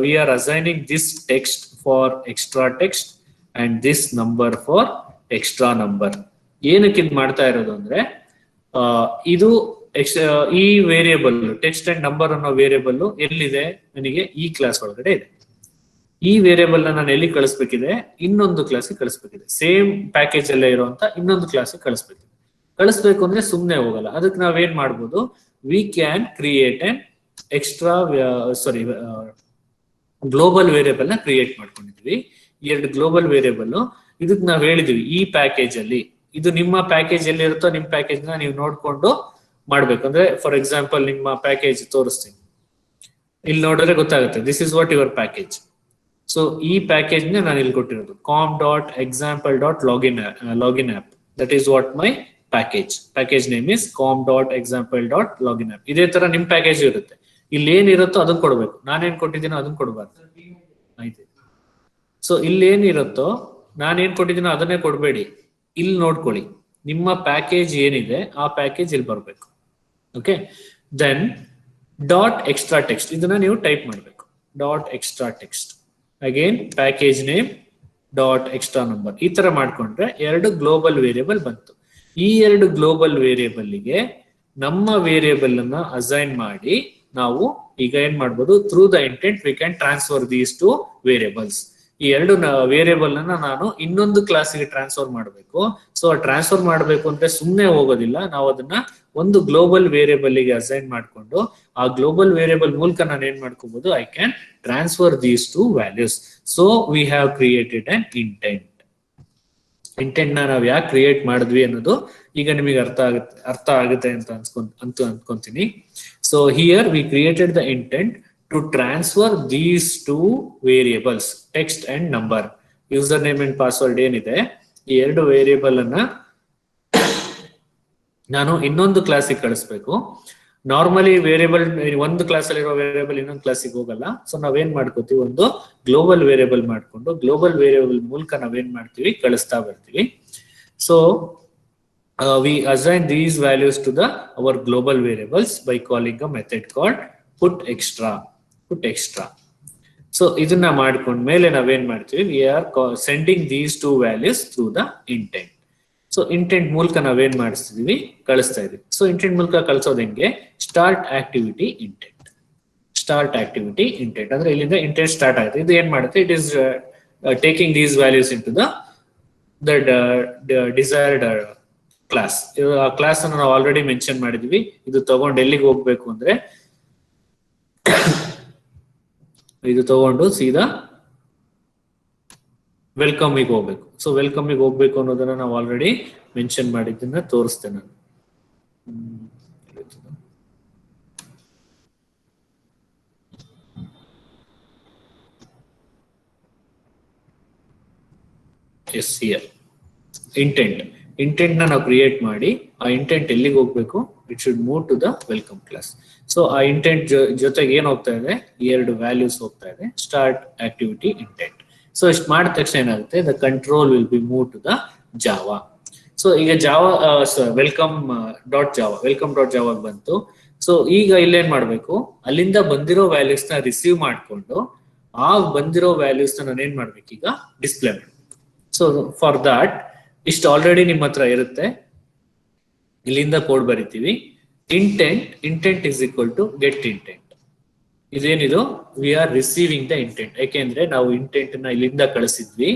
we are assigning this text for extra text and this number for extra number. ಏನಕ್ಕೆ ಇದು ಮಾಡ್ತಾ ಇರೋದು ಅಂದ್ರೆ ಇದು ಈ ವೇರಿಯಬಲ್ ಟೆಕ್ಸ್ಟ್ ಅಂಡ್ ನಂಬರ್ ಅನ್ನೋ ವೇರಿಯಬಲ್ ಎಲ್ಲಿದೆ, ನನಗೆ ಈ ಕ್ಲಾಸ್ ಒಳಗಡೆ ಇದೆ. ಈ ವೇರಿಯಬಲ್ ನಾನು ಎಲ್ಲಿ ಕಳಿಸ್ಬೇಕಿದೆ, ಇನ್ನೊಂದು ಕ್ಲಾಸಿಗೆ ಕಳಿಸ್ಬೇಕಿದೆ. ಸೇಮ್ ಪ್ಯಾಕೇಜ್ ಅಲ್ಲೇ ಇರುವಂತ ಇನ್ನೊಂದು ಕ್ಲಾಸಿಗೆ ಕಳಿಸ್ಬೇಕು ಅಂದ್ರೆ ಸುಮ್ಮನೆ ಹೋಗಲ್ಲ. ಅದಕ್ಕೆ ನಾವೇನ್ ಮಾಡ್ಬೋದು, we can create and global variable ನ ಕ್ರಿಯೇಟ್ ಮಾಡ್ಕೊಂಡಿದ್ವಿ. ಎರಡು ಗ್ಲೋಬಲ್ ವೇರಿಯಬಲ್ ಇದಕ್ಕೆ ನಾವ್ ಹೇಳಿದ್ವಿ ಈ ಪ್ಯಾಕೇಜ್ ಅಲ್ಲಿ, ಇದು ನಿಮ್ಮ ಪ್ಯಾಕೇಜ್ ಎಲ್ಲಿ ಇರುತ್ತೋ ನಿಮ್ ಪ್ಯಾಕೇಜ್ ನ ನೀವು ನೋಡ್ಕೊಂಡು ಮಾಡ್ಬೇಕು. ಅಂದ್ರೆ ಫಾರ್ ಎಕ್ಸಾಂಪಲ್ ನಿಮ್ಮ ಪ್ಯಾಕೇಜ್ ತೋರಿಸ್ತೀನಿ, ಇಲ್ಲಿ ನೋಡಿದ್ರೆ ಗೊತ್ತಾಗುತ್ತೆ, this is what your package. So ಈ ಪ್ಯಾಕೇಜ್ ನ ನಾನು ಇಲ್ಲಿ ಕೊಟ್ಟಿರೋದು com.example.login app. That is what my package name is com.example.login app. ಇದೇ ತರ ನಿಮ್ ಪ್ಯಾಕೇಜ್ ಇರುತ್ತೆ, ಇಲ್ಲಿ ಏನಿರುತ್ತೋ ಅದನ್ನ ಕೊಡ್ಬೇಕು. ನಾನೇನ್ ಕೊಟ್ಟಿದ್ದೀನೋ ಅದನ್ನ ಕೊಡ್ಬಾರ್ದು, ಆಯ್ತು. ಸೊ ಇಲ್ಲಿ ಏನಿರುತ್ತೋ ನಾನೇನ್ ಕೊಟ್ಟಿದ್ದೀನೋ ಅದನ್ನೇ ಕೊಡ್ಬೇಡಿ, ಇಲ್ಲಿ ನೋಡ್ಕೊಳ್ಳಿ ನಿಮ್ಮ ಪ್ಯಾಕೇಜ್ ಏನಿದೆ ಆ ಪ್ಯಾಕೇಜ್ ಇಲ್ಲಿ ಬರ್ಬೇಕು. Okay, then dot extra text ಇದನ್ನ ನೀವು ಟೈಪ್ ಮಾಡ್ಬೇಕು. Dot extra text again package name dot extra number. ಈ ತರ ಮಾಡ್ಕೊಂಡ್ರೆ ಎರಡು ಗ್ಲೋಬಲ್ ವೇರಿಯಬಲ್ ಬಂತು. ಈ ಎರಡು ಗ್ಲೋಬಲ್ ವೇರಿಯಬಲ್ ಗೆ ನಮ್ಮ ವೇರಿಯಬಲ್ ಅನ್ನ ಅಸೈನ್ ಮಾಡಿ ನಾವು ಈಗ ಏನ್ ಮಾಡ್ಬೋದು, through the intent we can transfer these two variables. ಈ ಎರಡು ವೇರಿಯಬಲ್ ಅನ್ನ ನಾನು ಇನ್ನೊಂದು ಕ್ಲಾಸಿಗೆ ಟ್ರಾನ್ಸ್ಫರ್ ಮಾಡಬೇಕು. ಸೊ ಟ್ರಾನ್ಸ್ಫರ್ ಮಾಡಬೇಕು ಅಂದ್ರೆ ಸುಮ್ಮನೆ ಹೋಗೋದಿಲ್ಲ, ನಾವು ಅದನ್ನ ಒಂದು ಗ್ಲೋಬಲ್ ವೇರಿಯಬಲ್ ಗೆ ಅಸೈನ್ ಮಾಡ್ಕೊಂಡು ಆ ಗ್ಲೋಬಲ್ ವೇರಿಯಬಲ್ ಮೂಲಕ ನಾನು ಏನ್ ಮಾಡ್ಕೋಬಹುದು, I can transfer these to values. So we have created an intent ನ ನಾವು ಯಾಕೆ ಕ್ರಿಯೇಟ್ ಮಾಡಿದ್ವಿ ಅನ್ನೋದು ಈಗ ನಿಮಗೆ ಅರ್ಥ ಆಗುತ್ತೆ ಅಂತ ಅನ್ಕೊಂತೀನಿ. So here we created the intent to transfer these two variables text and number. User name and password ಏನಿದೆ ಈ ಎರಡು ವೇರಿಯಬಲ್ ಅನ್ನ ನಾನು ಇನ್ನೊಂದು ಕ್ಲಾಸಿಗೆ ಕಳಿಸ್ಬೇಕು. ನಾರ್ಮಲಿ ವೇರಿಯಬಲ್ ಒಂದು ಕ್ಲಾಸ್ ಅಲ್ಲಿ ಇರೋ ವೇರಿಯಬಲ್ ಇನ್ನೊಂದು ಕ್ಲಾಸಿಗೆ ಹೋಗಲ್ಲ. ಸೊ ನಾವೇನ್ ಮಾಡ್ಕೋತೀವಿ, ಒಂದು ಗ್ಲೋಬಲ್ ವೇರಿಯಬಲ್ ಮಾಡ್ಕೊಂಡು ಗ್ಲೋಬಲ್ ವೇರಿಯಬಲ್ ಮೂಲಕ ನಾವೇನ್ ಮಾಡ್ತೀವಿ, ಕಳಿಸ್ತಾ ಬರ್ತೀವಿ. So we assign these values to our global variables by calling a method called put extra. So ಇದನ್ನ ಮಾಡ್ಕೊಂಡ್ಮೇಲೆ ನಾವೇನ್ ಮಾಡ್ತೀವಿ, we are sending these two values through the intent. So intent ಮೂಲಕ ನಾವೇನ್ ಮಾಡಿಸ್ತಿದೀವಿ, ಕಳಿಸ್ತಾ ಇದೀವಿ. ಸೊ ಇಂಟೆಂಟ್ ಮೂಲಕ ಕಳಿಸೋದು ಹೆಂಗೆ, ಸ್ಟಾರ್ಟ್ ಆಕ್ಟಿವಿಟಿ ಇಂಟೆಂಟ್ ಅಂದ್ರೆ ಇಲ್ಲಿಂದ ಇಂಟೆಂಟ್ ಸ್ಟಾರ್ಟ್ ಆಗುತ್ತೆ. ಇದು ಏನ್ ಮಾಡುತ್ತೆ, it is taking these values into the desired class. ಆ ಕ್ಲಾಸ್ ಅನ್ನು ನಾವು ಆಲ್ರೆಡಿ ಮೆನ್ಷನ್ ಮಾಡಿದ್ವಿ. ಇದು ತಗೊಂಡು ಎಲ್ಲಿಗೆ ಹೋಗ್ಬೇಕು ಅಂದ್ರೆ ಇದು ತಗೊಂಡು ಸೀದಾ ವೆಲ್ಕಮ್ಗೆ ಹೋಗ್ಬೇಕು. ಸೊ ವೆಲ್ಕಮ್ಗೆ ಹೋಗ್ಬೇಕು ಅನ್ನೋದನ್ನ ನಾವು ಆಲ್ರೆಡಿ ಮೆನ್ಷನ್ ಮಾಡಿದ್ದನ್ನ ತೋರಿಸ್ತೇನೆ ನಾನು. ಎಸ್ ಹಿಯರ್ ಇಂಟೆಂಟ್ ನಾವು ಕ್ರಿಯೇಟ್ ಮಾಡಿ, ಆ ಇಂಟೆಂಟ್ ಎಲ್ಲಿಗೆ ಹೋಗ್ಬೇಕು, it should move to the welcome class. So ಆ ಇಂಟೆಂಟ್ ಜೊತೆಗೆ ಏನ್ ಹೋಗ್ತಾ ಇದೆ, 2 ವ್ಯಾಲ್ಯೂಸ್ ಹೋಗ್ತಾ ಇದೆ, ಸ್ಟಾರ್ಟ್ ಆಕ್ಟಿವಿಟಿ ಇಂಟೆಂಟ್. ಸೊ ಇಷ್ಟು ಮಾಡಿದ ತಕ್ಷಣ ಏನಾಗುತ್ತೆ, the control will be move to the Java. So ಈಗ ಜಾವಾ ವೆಲ್ಕಮ್ ಡಾಟ್ ಜಾವಾ ಬಂತು. ಸೊ ಈಗ ಇಲ್ಲೇನ್ ಮಾಡ್ಬೇಕು, ಅಲ್ಲಿಂದ ಬಂದಿರೋ ವ್ಯಾಲ್ಯೂಸ್ ನ ರಿಸೀವ್ ಮಾಡ್ಕೊಂಡು ಆ ಬಂದಿರೋ ವ್ಯಾಲ್ಯೂಸ್ ನ ನಾನು ಏನ್ ಮಾಡ್ಬೇಕು, ಈಗ ಡಿಸ್ಪ್ಲೇ ಮಾಡ್ಬೇಕು. ಸೊ ಫಾರ್ ದಾಟ್ ಇಷ್ಟು ಆಲ್ರೆಡಿ ನಿಮ್ಮ ಹತ್ರ ಇರುತ್ತೆ. ಇಲ್ಲಿಂದ ಕೋಡ್ ಬರಿತೀವಿ, intent is equal to get intent. ಇದೇನಿದು, we are receiving the intent. ಯಾಕೆಂದ್ರೆ ನಾವು ಇಂಟೆಂಟ್ ನ ಇಲ್ಲಿಂದ ಕಳಿಸಿದ್ವಿ.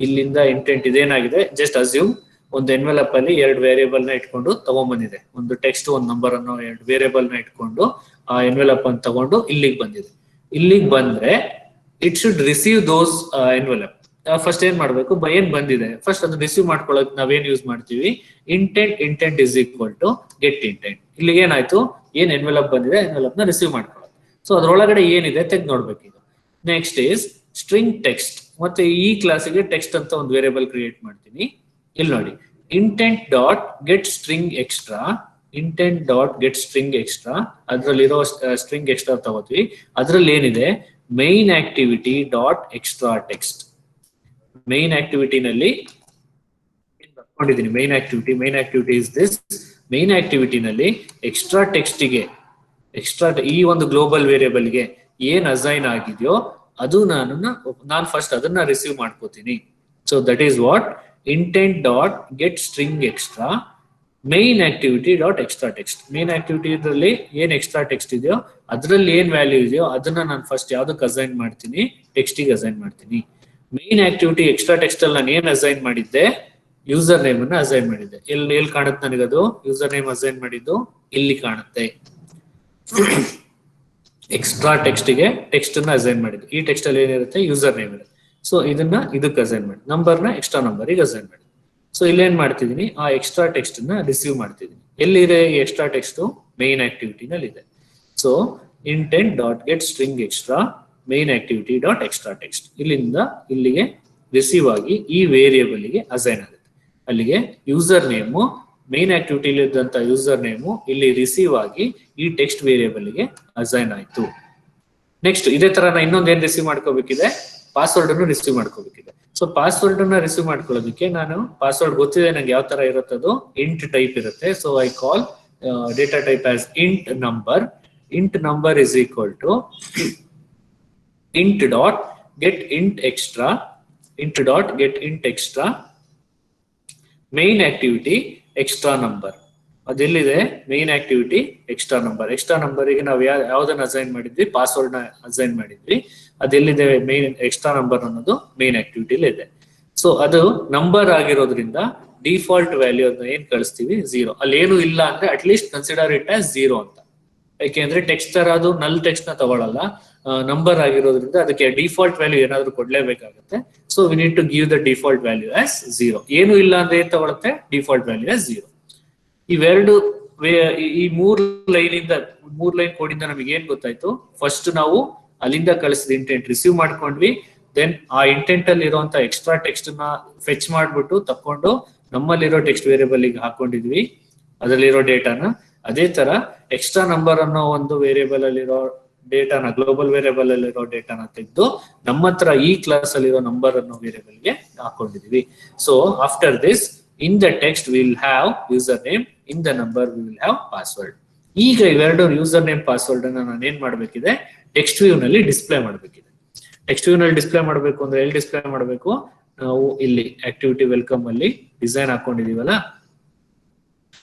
ಇಲ್ಲಿಂದ ಇಂಟೆಂಟ್ ಇದೇನಾಗಿದೆ, ಜಸ್ಟ್ ಅಸ್ಯೂಮ್ ಒಂದು ಎನ್ವೆಲಪ್ ಅಲ್ಲಿ 2 ವೇರಿಯಬಲ್ ನ ಇಟ್ಕೊಂಡು ತಗೊಂಡ್ಬಂದಿದೆ. ಒಂದು ಟೆಕ್ಸ್ಟ್, ಒಂದು ನಂಬರ್ ಅನ್ನೋ 2 ವೇರಿಯಬಲ್ ನ ಇಟ್ಕೊಂಡು ಆ ಎನ್ವೆಲಪ್ ಅನ್ನು ತಗೊಂಡು ಇಲ್ಲಿಗೆ ಬಂದಿದೆ. ಇಲ್ಲಿಗೆ ಬಂದ್ರೆ it should receive those envelope. First ಏನ್ ಮಾಡ್ಬೇಕು, ಏನ್ ಬಂದಿದೆ ಫಸ್ಟ್ ಅದು ರಿಸೀವ್ ಮಾಡ್ಕೊಳ್ಳೋಕೆ ನಾವೇನ್ ಯೂಸ್ ಮಾಡ್ತೀವಿ, intent is equal to get intent. ಇಲ್ಲಿಗೆ ಏನಾಯ್ತು, ಏನ್ ಎನ್ವೆಲಪ್ ಬಂದಿದೆ ಎನ್ವೆಲಪ್ ನ ರಿಸೀವ್ ಮಾಡ್ಕೊಳ್ಳೋದು. ಸೊ ಅದ್ರೊಳಗಡೆ ಏನಿದೆ ತೆಗೆದು ನೋಡ್ಬೇಕು. ಈಗ ನೆಕ್ಸ್ಟ್ ಈಸ್ ಸ್ಟ್ರಿಂಗ್ ಟೆಕ್ಸ್ಟ್. ಮತ್ತೆ ಈ ಕ್ಲಾಸಿಗೆ ಟೆಕ್ಸ್ಟ್ ಅಂತ ಒಂದು ವೇರಿಯಬಲ್ ಕ್ರಿಯೇಟ್ ಮಾಡ್ತೀನಿ. ಇಲ್ಲಿ ನೋಡಿ, intent dot get string extra ಅದ್ರಲ್ಲಿರೋ ಸ್ಟ್ರಿಂಗ್ ಎಕ್ಸ್ಟ್ರಾ ತಗೋತೀವಿ. ಅದ್ರಲ್ಲಿ ಏನಿದೆ, main activity dot extra text. Main ಆಕ್ಟಿವಿಟಿನಲ್ಲಿ ಬರ್ಕೊಂಡಿದ್ದೀನಿ, main activity is this. Main ಆಕ್ಟಿವಿಟಿನಲ್ಲಿ ಎಕ್ಸ್ಟ್ರಾ ಟೆಕ್ಸ್ಟಿಗೆ ಈ ಒಂದು ಗ್ಲೋಬಲ್ ವೇರಿಯಬಲ್ಗೆ ಏನ್ ಅಸೈನ್ ಆಗಿದೆಯೋ ಅದು ನಾನು ಫಸ್ಟ್ ಅದನ್ನ ರಿಸೀವ್ ಮಾಡ್ಕೋತೀನಿ. So that is what intent dot get string extra main activity dot extra text. Main activity ಇದರಲ್ಲಿ ಏನ್ ಎಕ್ಸ್ಟ್ರಾ ಟೆಕ್ಸ್ಟ್ ಇದೆಯೋ ಅದ್ರಲ್ಲಿ ಏನ್ ವ್ಯಾಲ್ಯೂ ಇದೆಯೋ ಅದನ್ನ ನಾನು ಫಸ್ಟ್ ಯಾವ್ದಕ್ಕೆ ಅಸೈನ್ ಮಾಡ್ತೀನಿ, ಟೆಕ್ಸ್ಟಿಗೆ ಅಸೈನ್ ಮಾಡ್ತೀನಿ. ಮೈನ್ ಆಕ್ಟಿವಿಟಿ ಎಕ್ಸ್ಟ್ರಾ ಟೆಕ್ಸ್ಟ್ ಅಲ್ಲಿ ನಾನು ಏನ್ ಅಸೈನ್ ಮಾಡಿದ್ದೆ, ಯೂಸರ್ ನೇಮ್ ಅನ್ನ ಅಸೈನ್ ಮಾಡಿದ್ದೆ. ಎಲ್ಲಿ ಕಾಣುತ್ತೆ ನನಗದು, ಯೂಸರ್ ನೇಮ್ ಅಸೈನ್ ಮಾಡಿದ್ದು ಇಲ್ಲಿ ಕಾಣುತ್ತೆ. ಎಕ್ಸ್ಟ್ರಾ ಟೆಕ್ಸ್ಟಿಗೆ ಟೆಕ್ಸ್ಟ್ ಅನ್ನ ಅಸೈನ್ ಮಾಡಿದ್ದು. ಈ ಟೆಕ್ಸ್ಟ್ ಅಲ್ಲಿ ಏನಿರುತ್ತೆ, ಯೂಸರ್ ನೇಮ್ ಇರುತ್ತೆ. ಸೊ ಇದನ್ನ ಇದಕ್ಕೆ ಅಸೈನ್ ಮಾಡಿ, ನಂಬರ್ನ ಎಕ್ಸ್ಟ್ರಾ ನಂಬರಿಗೆ ಅಸೈನ್ ಮಾಡಿ. ಸೊ ಇಲ್ಲೇನ್ ಮಾಡ್ತಿದೀನಿ, ಆ ಎಕ್ಸ್ಟ್ರಾ ಟೆಕ್ಸ್ಟ್ ನ ರಿಸೀವ್ ಮಾಡ್ತಿದ್ದೀನಿ. ಎಲ್ಲಿದೆ ಈ ಎಕ್ಸ್ಟ್ರಾ ಟೆಕ್ಸ್ಟ್, ಮೈನ್ ಆಕ್ಟಿವಿಟಿನಲ್ಲಿ ಇದೆ. So intent dot get string extra main activity dot extra text. ಇಲ್ಲಿಂದ ಇಲ್ಲಿಗೆ ರಿಸೀವ್ ಆಗಿ ಈ ವೇರಿಯಬಲ್ ಗೆ ಅಸೈನ್ ಆಗುತ್ತೆ. ಅಲ್ಲಿಗೆ ಯೂಸರ್ ನೇಮು, ಮೈನ್ ಆಕ್ಟಿವಿಟಿ ಇದ್ದಂತ ಯೂಸರ್ ನೇಮು ಇಲ್ಲಿ ರಿಸೀವ್ ಆಗಿ ಈ ಟೆಕ್ಸ್ಟ್ ವೇರಿಯಬಲ್ ಗೆ ಅಸೈನ್ ಆಯ್ತು. ನೆಕ್ಸ್ಟ್ ಇದೇ ತರ ನಾ ಇನ್ನೊಂದು ಏನ್ ರಿಸೀವ್ ಮಾಡ್ಕೋಬೇಕಿದೆ, ಪಾಸ್ವರ್ಡ್ ಅನ್ನು ರಿಸೀವ್ ಮಾಡ್ಕೋಬೇಕಿದೆ. ಸೊ ಪಾಸ್ವರ್ಡ್ ಅನ್ನ ರಿಸೀವ್ ಮಾಡ್ಕೊಳ್ಳೋದಕ್ಕೆ ನಾನು ಪಾಸ್ವರ್ಡ್ ಗೊತ್ತಿದೆ ನಂಗೆ ಯಾವ ತರ ಇರುತ್ತೆ, ಅದು ಇಂಟ್ ಟೈಪ್ ಇರುತ್ತೆ. So I call data type as int number is equal to int dot get int extra main activity extra number. ಅದೆಲ್ಲಿದೆ, ಮೇನ್ ಆಕ್ಟಿವಿಟಿ ಎಕ್ಸ್ಟ್ರಾ ನಂಬರ್ ಗೆ ನಾವು ಯಾವ್ದನ್ನ ಅಸೈನ್ ಮಾಡಿದ್ವಿ, ಪಾಸ್ವರ್ಡ್ ನ ಅಸೈನ್ ಮಾಡಿದ್ವಿ. ಅದೆಲ್ಲಿದೆ, ಮೇನ್ ಎಕ್ಸ್ಟ್ರಾ ನಂಬರ್ ಅನ್ನೋದು main ಆಕ್ಟಿವಿಟಿಲಿ ಇದೆ. So ಅದು ನಂಬರ್ ಆಗಿರೋದ್ರಿಂದ ಡಿಫಾಲ್ಟ್ ವ್ಯಾಲ್ಯೂ ಅನ್ನ ಏನ್ ಕಳಿಸ್ತೀವಿ, 0. ಅಲ್ಲಿ ಏನು ಇಲ್ಲ ಅಂದ್ರೆ ಅಟ್ಲೀಸ್ಟ್ ಕನ್ಸಿಡರ್ ಇಟ್ ಆಸ್ 0 ಅಂತ. ಯಾಕೆಂದ್ರೆ ಟೆಕ್ಸ್ಟ್ ತರ ಅದು ನಲ್ ಟೆಕ್ಸ್ಟ್ ನ ತಗೊಳ್ಳಲ್ಲ, ನಂಬರ್ ಆಗಿರೋದ್ರಿಂದ ಅದಕ್ಕೆ ಡಿಫಾಲ್ಟ್ ವ್ಯಾಲ್ಯೂ ಏನಾದ್ರು ಕೊಡ್ಲೇಬೇಕಾಗುತ್ತೆ. So we need to give the default value as 0. ಏನು ಇಲ್ಲ ಅಂದ್ರೆ ಏನ್ ತಗೊಳುತ್ತೆ, ಡಿಫಾಲ್ಟ್ ವ್ಯಾಲ್ಯೂ ಆಸ್ 0. ಇವೆರಡು ಈ ಮೂರ್ ಲೈನ್ ಕೋಡಿಂದ ನಮಗೆ ಏನ್ ಗೊತ್ತಾಯ್ತು, ಫಸ್ಟ್ ನಾವು ಅಲ್ಲಿಂದ ಕಳಿಸಿದ ಇಂಟೆಂಟ್ ರಿಸೀವ್ ಮಾಡ್ಕೊಂಡ್ವಿ. ದೆನ್ ಆ ಇಂಟೆಂಟ್ ಅಲ್ಲಿ ಇರುವಂತ ಎಕ್ಸ್ಟ್ರಾ ಟೆಕ್ಸ್ಟ್ ನ ಫೆಚ್ ಮಾಡ್ಬಿಟ್ಟು ತಕೊಂಡು ನಮ್ಮಲ್ಲಿರೋ ಟೆಕ್ಸ್ಟ್ ವೇರಿಯಬಲ್ ಗೆ ಹಾಕೊಂಡಿದ್ವಿ, ಅದರಲ್ಲಿರೋ ಡೇಟಾನ. ಅದೇ ತರ ಎಕ್ಸ್ಟ್ರಾ ನಂಬರ್ ಅನ್ನೋ ಒಂದು ವೇರಿಯೇಬಲ್ ಅಲ್ಲಿರೋ ಡೇಟಾನ ಗ್ಲೋಬಲ್ ವೇರಿಯೇಬಲ್ ಅಲ್ಲಿರೋ ಡೇಟಾನ ತೆಗೆದು ನಮ್ಮ ಹತ್ರ ಈ ಕ್ಲಾಸ್ ಅಲ್ಲಿರೋ ನಂಬರ್ ಅನ್ನೋ ವೇರಿಯೇಬಲ್ ಗೆ ಹಾಕೊಂಡಿದೀವಿ. So after this in the text will have user name, in the number will have password. ಈಗ ಇವೆರಡು ಯೂಸರ್ ನೇಮ್ ಪಾಸ್ವರ್ಡ್ ಅನ್ನ ನಾನು ಏನ್ ಮಾಡ್ಬೇಕಿದೆ, ಟೆಕ್ಸ್ಟ್ ವ್ಯೂ ನಲ್ಲಿ ಡಿಸ್ಪ್ಲೇ ಮಾಡ್ಬೇಕಿದೆ. ಟೆಕ್ಸ್ಟ್ ವ್ಯೂ ನಲ್ಲಿ ಡಿಸ್ಪ್ಲೇ ಮಾಡ್ಬೇಕು ಅಂದ್ರೆ ಎಲ್ಲಿ ಡಿಸ್ಪ್ಲೇ ಮಾಡ್ಬೇಕು, ನಾವು ಇಲ್ಲಿ ಆಕ್ಟಿವಿಟಿ ವೆಲ್ಕಮ್ ಅಲ್ಲಿ ಡಿಸೈನ್ ಹಾಕೊಂಡಿದೀವಲ್ಲ.